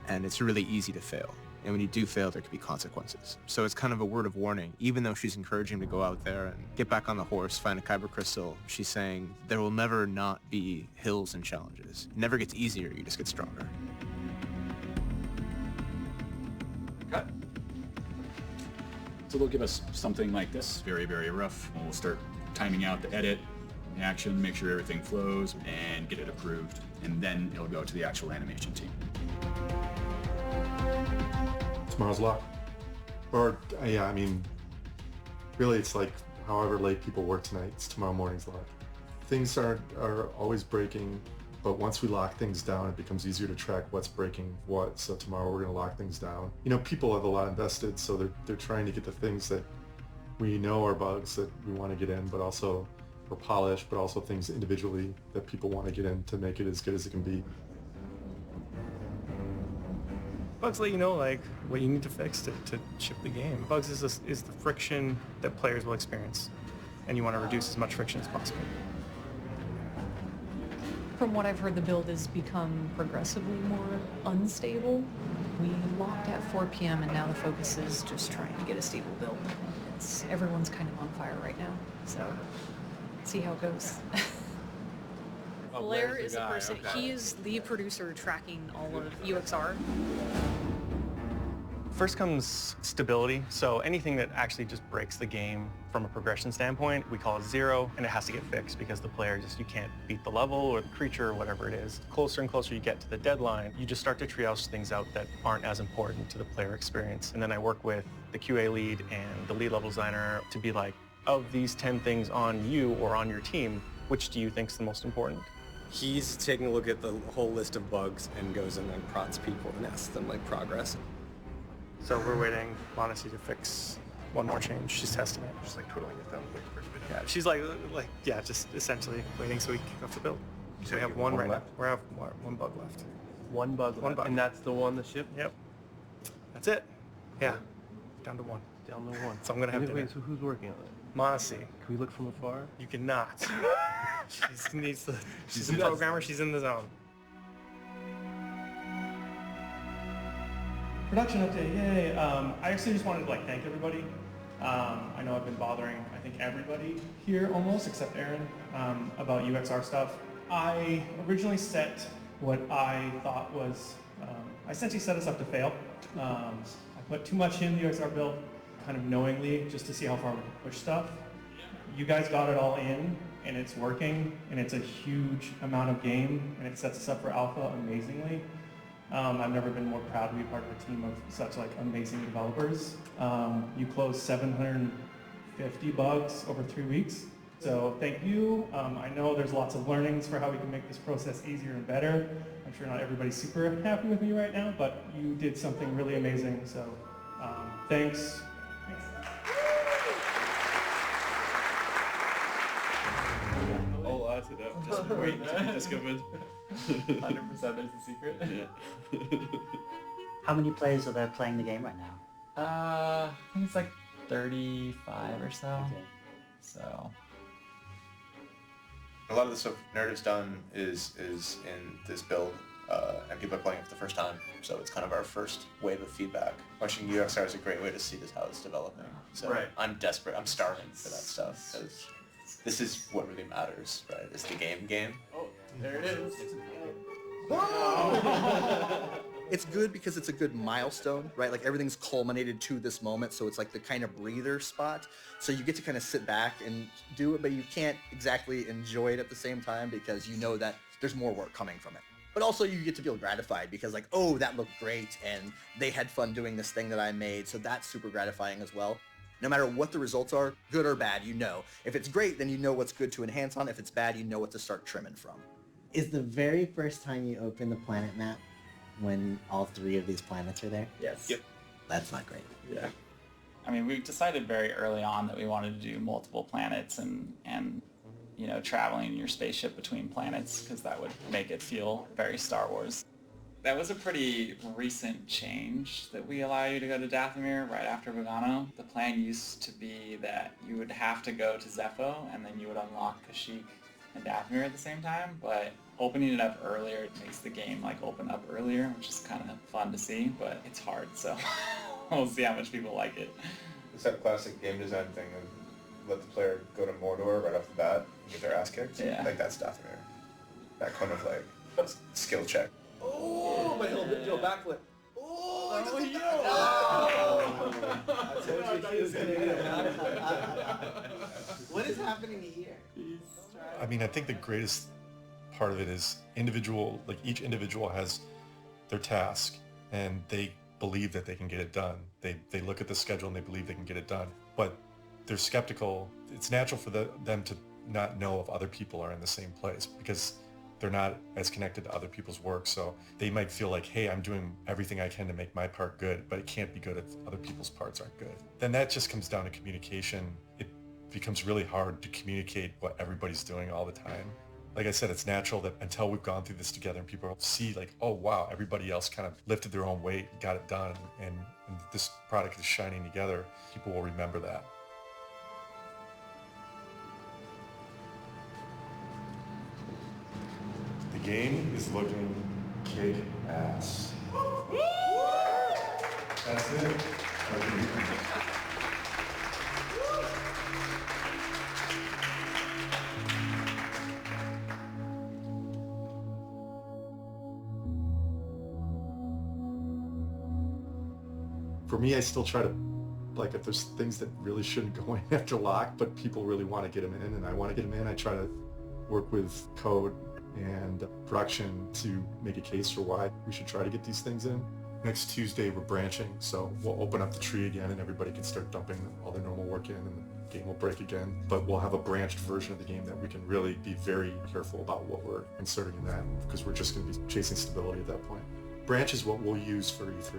and it's really easy to fail. And when you do fail, there could be consequences. So it's kind of a word of warning. Even though she's encouraging him to go out there and get back on the horse, find a kyber crystal, she's saying there will never not be hills and challenges. It never gets easier, you just get stronger. Cut. So they'll give us something like this, very, very rough. We'll start timing out the edit, the action, make sure everything flows, and get it approved. And then it'll go to the actual animation team. Tomorrow's lock. Or, yeah, I mean, really it's like however late people work tonight, it's tomorrow morning's lock. Things are always breaking. But once we lock things down, it becomes easier to track what's breaking what. So tomorrow we're going to lock things down. You know, people have a lot invested, so they're trying to get the things that we know are bugs that we want to get in, but also or polish, but also things individually that people want to get in to make it as good as it can be. Bugs let you know like what you need to fix to ship the game. Bugs is the friction that players will experience, and you want to reduce as much friction as possible. From what I've heard, the build has become progressively more unstable. We locked at 4 p.m. and now the focus is just trying to get a stable build. Everyone's kind of on fire right now, so see how it goes. Blair is the person. Okay. He is the producer tracking all of UXR. First comes stability, so anything that actually just breaks the game from a progression standpoint, we call it 0, and it has to get fixed because the player you can't beat the level or the creature or whatever it is. The closer and closer you get to the deadline, you just start to triage things out that aren't as important to the player experience. And then I work with the QA lead and the lead level designer to be like, of these 10 things on you or on your team, which do you think is the most important? He's taking a look at the whole list of bugs and goes and then prods people and asks them like progress. So we're waiting Monacy to fix one more change. She's testing it. She's like twiddling her thumb. Yeah, she's yeah, just essentially waiting so we can kick off the build. So we have one right now. We have one bug left. One bug left. And that's the one that shipped? Yep. That's it. Yeah. Down to one. Down to one. So I'm gonna have to. Wait, so who's working on it? Monacy. Can we look from afar? You cannot. She's a programmer. She's in the zone. Production update, yay. I actually just wanted to thank everybody. I know I've been bothering, I think, everybody here almost, except Aaron, about UXR stuff. I originally set what I thought was, I essentially set us up to fail. I put too much in the UXR build, kind of knowingly, just to see how far we could push stuff. You guys got it all in, and it's working, and it's a huge amount of game, and it sets us up for alpha amazingly. I've never been more proud to be part of a team of such amazing developers. You closed 750 bugs over 3 weeks, so thank you. I know there's lots of learnings for how we can make this process easier and better. I'm sure not everybody's super happy with me right now, but you did something really amazing, so thanks. Oh, that's it. Just wait, just come in. 100% there's a secret. Yeah. How many players are there playing the game right now? I think it's 35 or so. Okay. So. A lot of the stuff Narrative's done is in this build, and people are playing it for the first time, so it's kind of our first wave of feedback. Watching UXR is a great way to see just how it's developing. So right. I'm desperate. I'm starving for that stuff, because this is what really matters, right? It's the game. Oh, there it is. It's good because it's a good milestone, right? Everything's culminated to this moment, so it's the kind of breather spot. So you get to kind of sit back and do it, but you can't exactly enjoy it at the same time because you know that there's more work coming from it. But also you get to feel gratified because oh, that looked great, and they had fun doing this thing that I made, so that's super gratifying as well. No matter what the results are, good or bad, you know. If it's great, then you know what's good to enhance on. If it's bad, you know what to start trimming from. Is the very first time you open the planet map when all 3 of these planets are there? Yes. Yep. That's not great. Yeah. I mean, we decided very early on that we wanted to do multiple planets and traveling in your spaceship between planets, because that would make it feel very Star Wars. That was a pretty recent change that we allow you to go to Dathomir right after Vagano. The plan used to be that you would have to go to Zepho and then you would unlock Kashyyyk and Dathomir at the same time, but opening it up earlier makes the game open up earlier, which is kind of fun to see, but it's hard, so we'll see how much people like it. It's that classic game design thing of let the player go to Mordor right off the bat and get their ass kicked. Yeah. That's Dathomir. That kind of skill check. Oh, my little backflip. Oh, What is happening here? I mean, I think the greatest part of it is each individual has their task and they believe that they can get it done. They look at the schedule and they believe they can get it done, but they're skeptical. It's natural for them to not know if other people are in the same place because they're not as connected to other people's work, so they might feel like, hey, I'm doing everything I can to make my part good, but it can't be good if other people's parts aren't good. Then that just comes down to communication. It becomes really hard to communicate what everybody's doing all the time. Like I said, it's natural that until we've gone through this together and people see like, oh wow, everybody else kind of lifted their own weight, got it done, and this product is shining together, people will remember that. The game is looking kick-ass. That's it. For me, I still try to, like, if there's things that really shouldn't go in after lock, but people really want to get them in and I want to get them in, I try to work with code and production to make a case for why we should try to get these things in. Next Tuesday, we're branching, so we'll open up the tree again and everybody can start dumping all their normal work in and the game will break again. But we'll have a branched version of the game that we can really be very careful about what we're inserting in that, because we're just going to be chasing stability at that point. Branch is what we'll use for E3.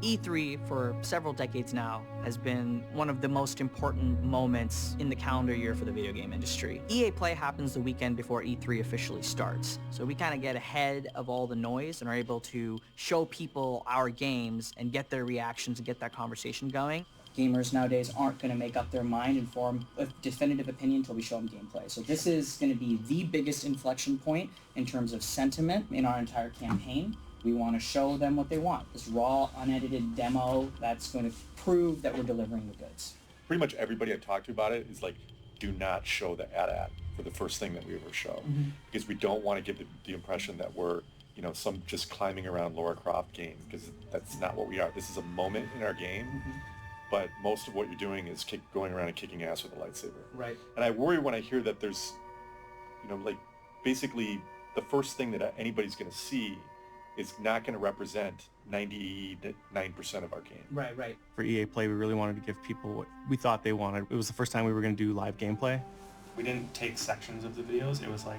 E3 for several decades now has been one of the most important moments in the calendar year for the video game industry. EA Play happens the weekend before E3 officially starts, so we kind of get ahead of all the noise and are able to show people our games and get their reactions and get that conversation going. Gamers nowadays aren't going to make up their mind and form a definitive opinion until we show them gameplay. So this is going to be the biggest inflection point in terms of sentiment in our entire campaign. We want to show them what they want. This raw, unedited demo that's going to prove that we're delivering the goods. Pretty much everybody I've talked to about it is like, do not show the AT-AT for the first thing that we ever show. Because we don't want to give the impression that we're, you know, some just climbing around Lara Croft game, because that's not what we are. This is a moment in our game, but most of what you're doing is going around and kicking ass with a lightsaber. Right. And I worry when I hear that there's, you know, like, basically the first thing that anybody's going to see is not going to represent 99% of our game. Right, right. For EA Play, we really wanted to give people what we thought they wanted. It was the first time we were going to do live gameplay. We didn't take sections of the videos. It was like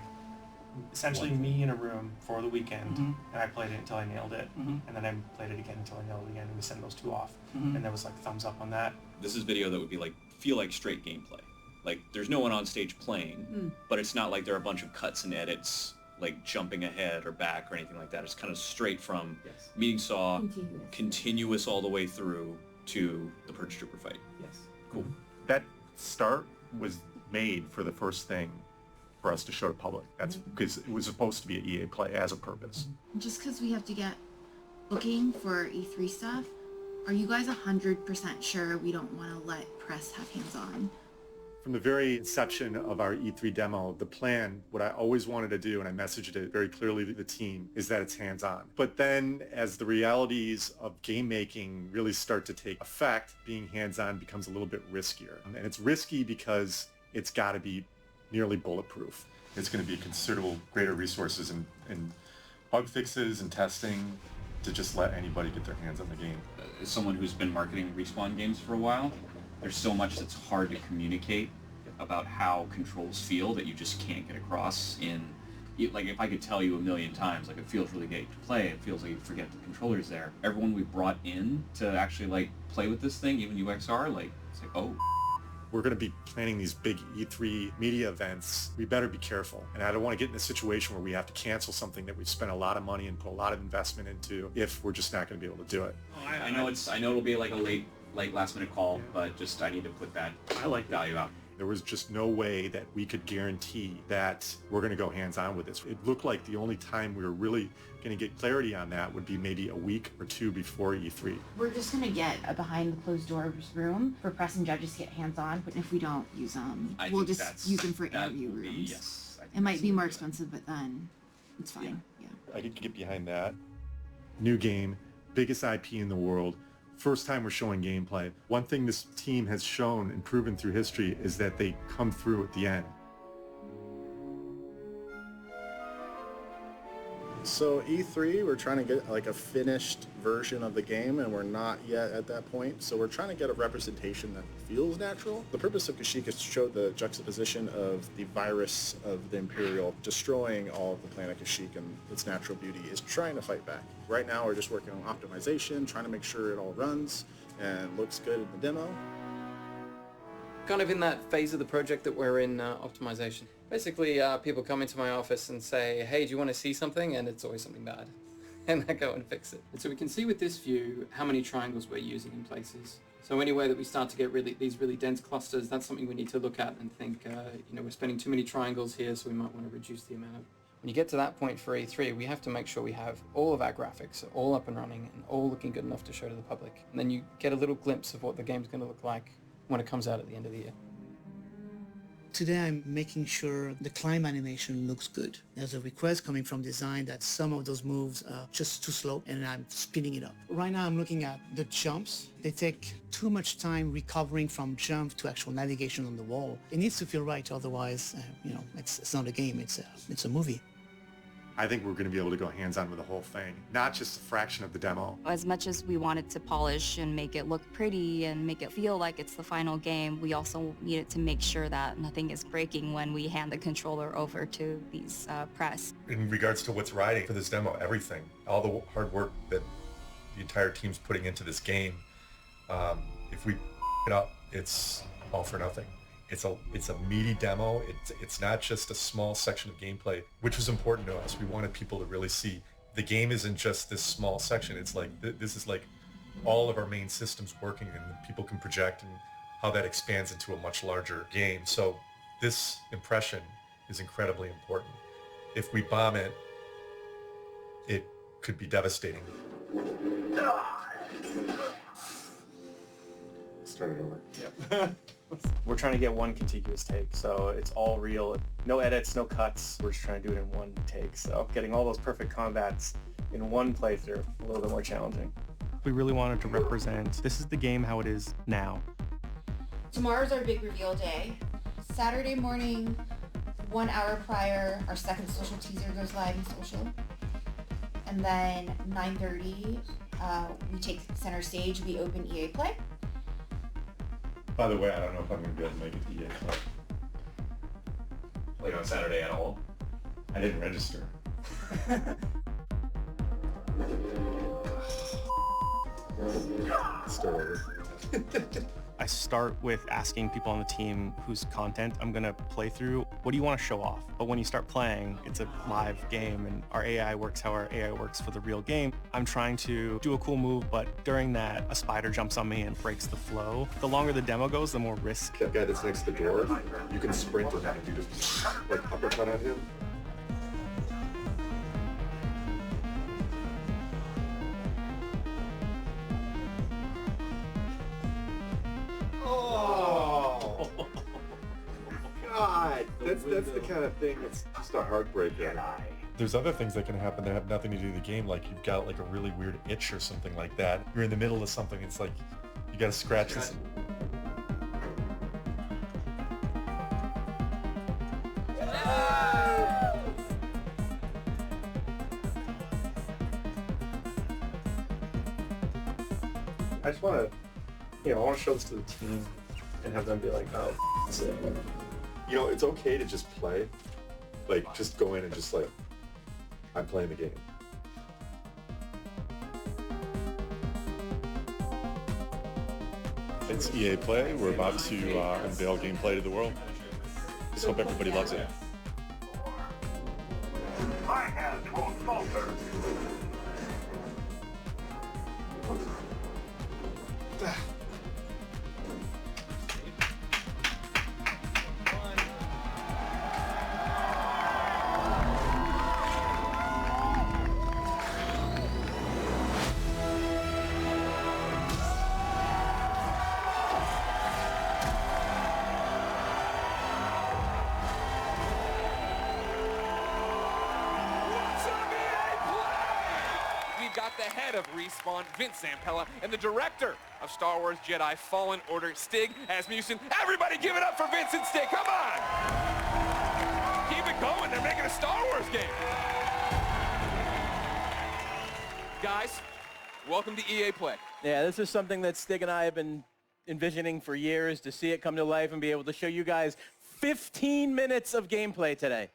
essentially me in a room for the weekend, and I played it until I nailed it, and then I played it again until I nailed it again, and we sent those two off. And there was like thumbs up on that. This is video that would be like, feel like straight gameplay. Like there's no one on stage playing, but it's not like there are a bunch of cuts and edits like jumping ahead or back or anything like that. It's kind of straight from meeting Saw, continuous all the way through to the Purge Trooper fight. Yes. Cool. That start was made for the first thing for us to show to public. That's because it was supposed to be an EA Play as a purpose. Just because we have to get booking for E3 stuff, are you guys 100% sure we don't want to let press have hands-on? From the very inception of our E3 demo, the plan, what I always wanted to do, and I messaged it very clearly to the team, is that it's hands-on. But then as the realities of game making really start to take effect, being hands-on becomes a little bit riskier. And it's risky because it's got to be nearly bulletproof. It's going to be considerable greater resources and bug fixes and testing to just let anybody get their hands on the game. As someone who's been marketing Respawn games for a while, there's so much that's hard to communicate about how controls feel that you just can't get across in, like if I could tell you a million times, like it feels really great to play, it feels like you forget the controller's there. Everyone we brought in to actually like play with this thing, even UXR, like it's like, oh. We're going to be planning these big E3 media events. We better be careful. And I don't want to get in a situation where we have to cancel something that we've spent a lot of money and put a lot of investment into if we're just not going to be able to do it. I know it'll be like a late last minute call, but just I need to put that value out. There was just no way that we could guarantee that we're going to go hands-on with this. It looked like the only time we were really going to get clarity on that would be maybe a week or two before E3. We're just going to get a behind the closed doors room for press and judges to get hands-on, but if we don't use them, we'll just use them for interview rooms. It might be more expensive, but then it's fine. Yeah. I could get behind that. New game, biggest IP in the world. First time we're showing gameplay. One thing this team has shown and proven through history is that they come through at the end. So E3, we're trying to get like a finished version of the game, and we're not yet at that point. So we're trying to get a representation that feels natural. The purpose of Kashyyyk is to show the juxtaposition of the virus of the Imperial destroying all of the planet Kashyyyk and its natural beauty is trying to fight back. Right now we're just working on optimization, trying to make sure it all runs and looks good in the demo. Kind of in that phase of the project that we're in, optimization. Basically, people come into my office and say, hey, do you want to see something? And it's always something bad. And I go and fix it. And so we can see with this view how many triangles we're using in places. So anywhere that we start to get these really dense clusters, that's something we need to look at and think, we're spending too many triangles here, so we might want to reduce the amount. When you get to that point for E3, we have to make sure we have all of our graphics all up and running and all looking good enough to show to the public. And then you get a little glimpse of what the game's going to look like when it comes out at the end of the year. Today I'm making sure the climb animation looks good. There's a request coming from design that some of those moves are just too slow, and I'm speeding it up. Right now I'm looking at the jumps. They take too much time recovering from jump to actual navigation on the wall. It needs to feel right, otherwise, it's not a game, it's a movie. I think we're going to be able to go hands-on with the whole thing, not just a fraction of the demo. As much as we wanted to polish and make it look pretty and make it feel like it's the final game, we also needed to make sure that nothing is breaking when we hand the controller over to these press. In regards to what's riding for this demo, everything, all the hard work that the entire team's putting into this game, if we it up, it's all for nothing. It's a meaty demo. It's not just a small section of gameplay, which was important to us. We wanted people to really see the game isn't just this small section. It's like this is like all of our main systems working, and people can project and how that expands into a much larger game. So this impression is incredibly important. If we bomb it, it could be devastating. Start it over. Yep. We're trying to get one contiguous take, so it's all real. No edits, no cuts. We're just trying to do it in one take, so getting all those perfect combats in one playthrough, a little bit more challenging. We really wanted to represent, this is the game how it is now. Tomorrow's our big reveal day. Saturday morning, 1 hour prior, our second social teaser goes live in social. And then 9:30, we take center stage, we open EA Play. By the way, I don't know if I'm going to be able to make it to EA Play. Played on Saturday at all? I didn't register. Start over. I start with asking people on the team whose content I'm going to play through, what do you want to show off? But when you start playing, it's a live game, and our AI works how our AI works for the real game. I'm trying to do a cool move, but during that, a spider jumps on me and breaks the flow. The longer the demo goes, the more risk. That guy that's next to the door, you can sprint and do this, like uppercut at him. Oh, God. That's the kind of thing that's just a heartbreaker. There's other things that can happen that have nothing to do with the game, like you've got like a really weird itch or something like that. You're in the middle of something, it's like you gotta scratch this. I just want to, I want to show this to the team and have them be like, oh, that's it. It's okay to just play. Like, just go in and just like, I'm playing the game. It's EA Play. We're about to unveil gameplay to the world. Just hope everybody loves it. My hands won't falter. Of Respawn, Vince Zampella, and the director of Star Wars Jedi Fallen Order, Stig Asmussen. Everybody give it up for Vince and Stig, come on! Keep it going, they're making a Star Wars game. Guys, welcome to EA Play. Yeah, this is something that Stig and I have been envisioning for years, to see it come to life and be able to show you guys 15 minutes of gameplay today.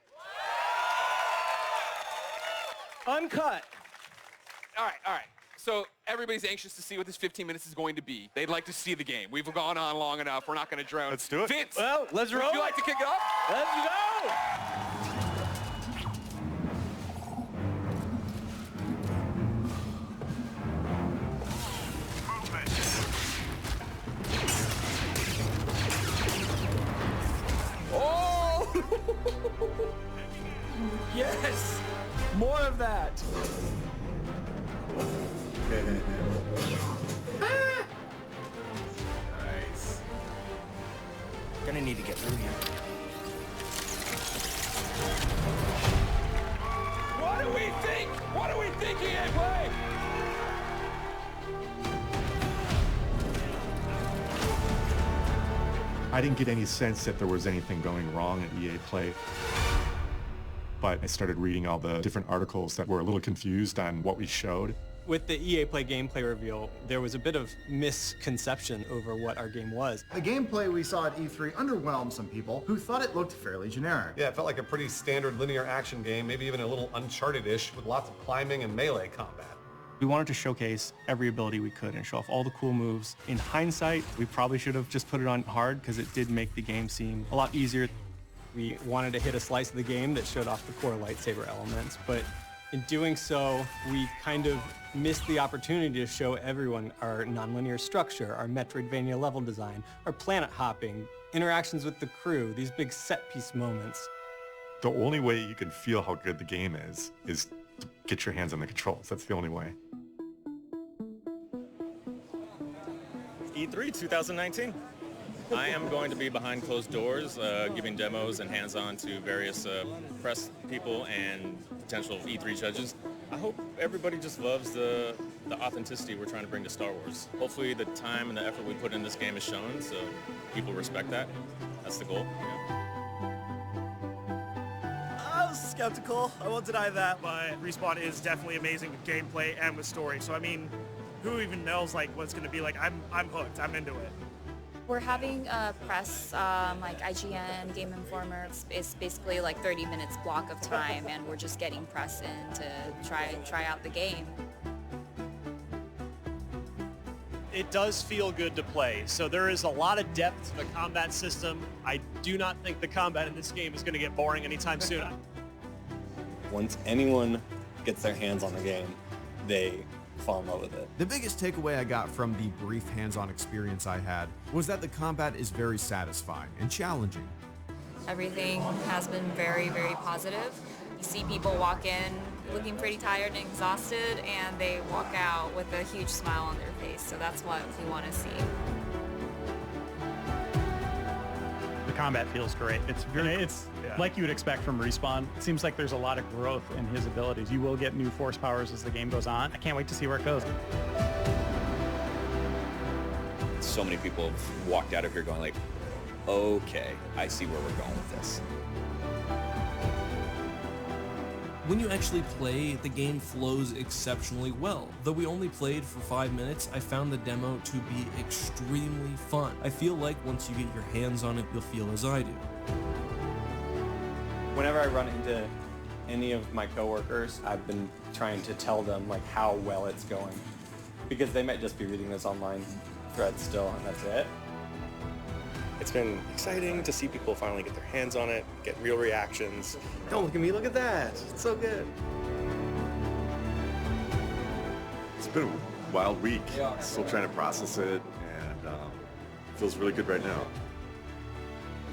Uncut. All right. So everybody's anxious to see what this 15 minutes is going to be. They'd like to see the game. We've gone on long enough. We're not going to drone. Let's do it. Vince, well, let's roll. Would you like to kick it off? Let's go. Oh! Yes! More of that. Nice. Gonna need to get through here. What do we think? What do we think, EA Play? I didn't get any sense that there was anything going wrong at EA Play. But I started reading all the different articles that were a little confused on what we showed. With the EA Play gameplay reveal, there was a bit of misconception over what our game was. The gameplay we saw at E3 underwhelmed some people who thought it looked fairly generic. Yeah, it felt like a pretty standard linear action game, maybe even a little Uncharted-ish with lots of climbing and melee combat. We wanted to showcase every ability we could and show off all the cool moves. In hindsight, we probably should have just put it on hard because it did make the game seem a lot easier. We wanted to hit a slice of the game that showed off the core lightsaber elements, but in doing so, we kind of missed the opportunity to show everyone our nonlinear structure, our Metroidvania level design, our planet hopping, interactions with the crew, these big set piece moments. The only way you can feel how good the game is to get your hands on the controls. That's the only way. E3 2019. I am going to be behind closed doors, giving demos and hands-on to various press people and potential E3 judges. I hope everybody just loves the authenticity we're trying to bring to Star Wars. Hopefully the time and the effort we put in this game is shown, so people respect that. That's the goal. I was skeptical, I won't deny that, but Respawn is definitely amazing with gameplay and with story. So I mean, who even knows like what's going to be like? I'm hooked. I'm into it. We're having press, like IGN, Game Informer. It's basically like 30 minutes block of time, and we're just getting press in to try out the game. It does feel good to play, so there is a lot of depth to the combat system. I do not think the combat in this game is going to get boring anytime soon. Once anyone gets their hands on the game, they fall in love with it. The biggest takeaway I got from the brief hands-on experience I had was that the combat is very satisfying and challenging. Everything has been very, very positive. You see people walk in looking pretty tired and exhausted, and they walk out with a huge smile on their face, so that's what we want to see. The combat feels great. It's like you would expect from Respawn. It seems like there's a lot of growth in his abilities. You will get new force powers as the game goes on. I can't wait to see where it goes. So many people have walked out of here going like, okay, I see where we're going with this. When you actually play, the game flows exceptionally well. Though we only played for 5 minutes, I found the demo to be extremely fun. I feel like once you get your hands on it, you'll feel as I do. Whenever I run into any of my coworkers, I've been trying to tell them like how well it's going, because they might just be reading this online thread still, and that's it. It's been exciting to see people finally get their hands on it, get real reactions. Don't look at me, look at that. It's so good. It's been a wild week. Still trying to process it, and it feels really good right now.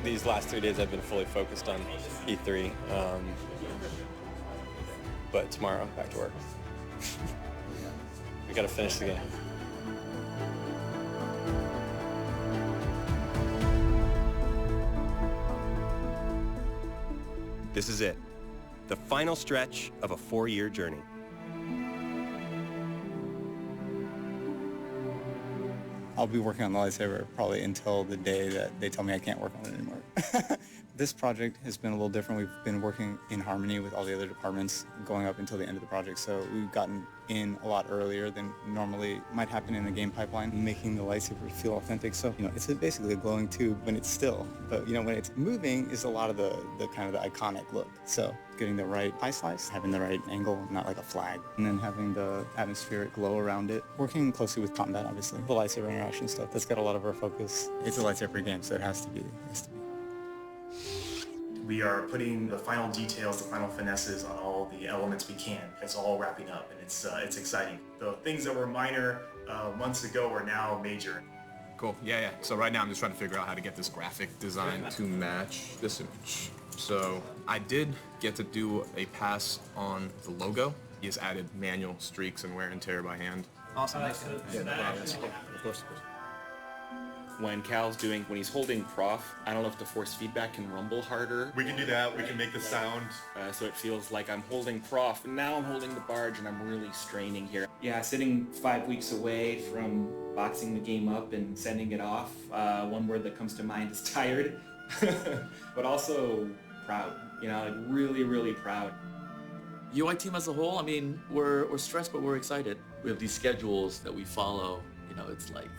These last 3 days I've been fully focused on E3, but tomorrow back to work. We gotta finish the game. This is it, the final stretch of a 4-year journey. I'll be working on the lightsaber probably until the day that they tell me I can't work on it anymore. This project has been a little different. We've been working in harmony with all the other departments going up until the end of the project, so we've gotten in a lot earlier than normally might happen in the game pipeline, making the lightsaber feel authentic. So, it's basically a glowing tube when it's still, but when it's moving is a lot of the kind of the iconic look. So getting the right eye slice, having the right angle, not like a flag, and then having the atmospheric glow around it. Working closely with combat, obviously. The lightsaber interaction stuff, that's got a lot of our focus. It's a lightsaber game, so it has to be. We are putting the final details, the final finesses on all the elements we can. It's all wrapping up, and it's exciting. The things that were minor months ago are now major. Cool. Yeah. So right now I'm just trying to figure out how to get this graphic design to match this image. So I did get to do a pass on the logo. He has added manual streaks and wear and tear by hand. Awesome. Yeah, of course. When he's holding Prof, I don't know if the force feedback can rumble harder. We can do that. We can make the sound. So it feels like I'm holding Prof, and now I'm holding the barge, and I'm really straining here. Yeah, sitting 5 weeks away from boxing the game up and sending it off, one word that comes to mind is tired, but also proud. Really, really proud. UI team as a whole, I mean, we're stressed, but we're excited. We have these schedules that we follow. It's like,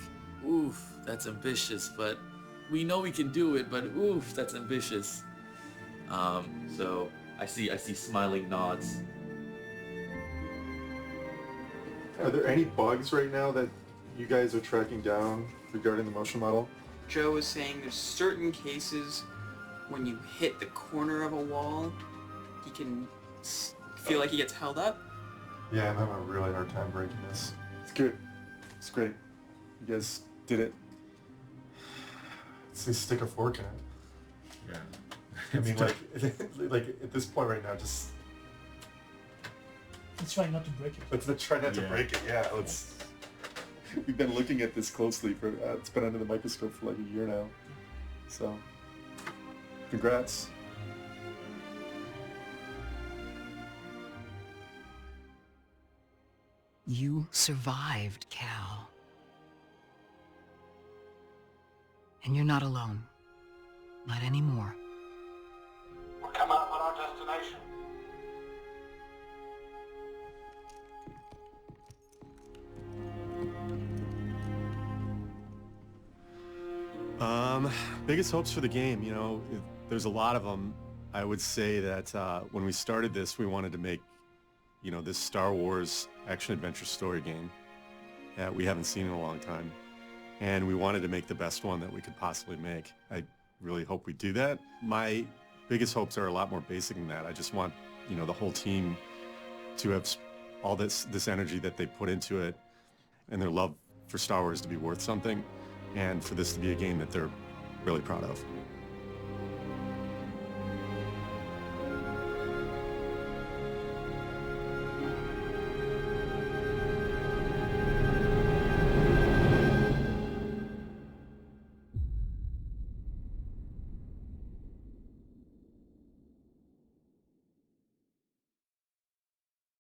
oof, that's ambitious, but we know we can do it, but oof, that's ambitious. So I see smiling nods. Are there any bugs right now that you guys are tracking down regarding the motion model? Joe was saying there's certain cases when you hit the corner of a wall, he can feel like he gets held up. Yeah, I'm having a really hard time breaking this. It's good. It's great. You guys did it. Let's stick a fork in it. Yeah. I mean, like at this point right now, just let's try not to break it. Let's try not to break it. Yeah, let's. We've been looking at this closely for. It's been under the microscope for like a year now. So, congrats. You survived, Cal. And you're not alone. Not anymore. We're coming up on our destination. Biggest hopes for the game, there's a lot of them. I would say that when we started this, we wanted to make, this Star Wars action-adventure story game that we haven't seen in a long time. And we wanted to make the best one that we could possibly make. I really hope we do that. My biggest hopes are a lot more basic than that. I just want, the whole team to have all this energy that they put into it and their love for Star Wars to be worth something, and for this to be a game that they're really proud of.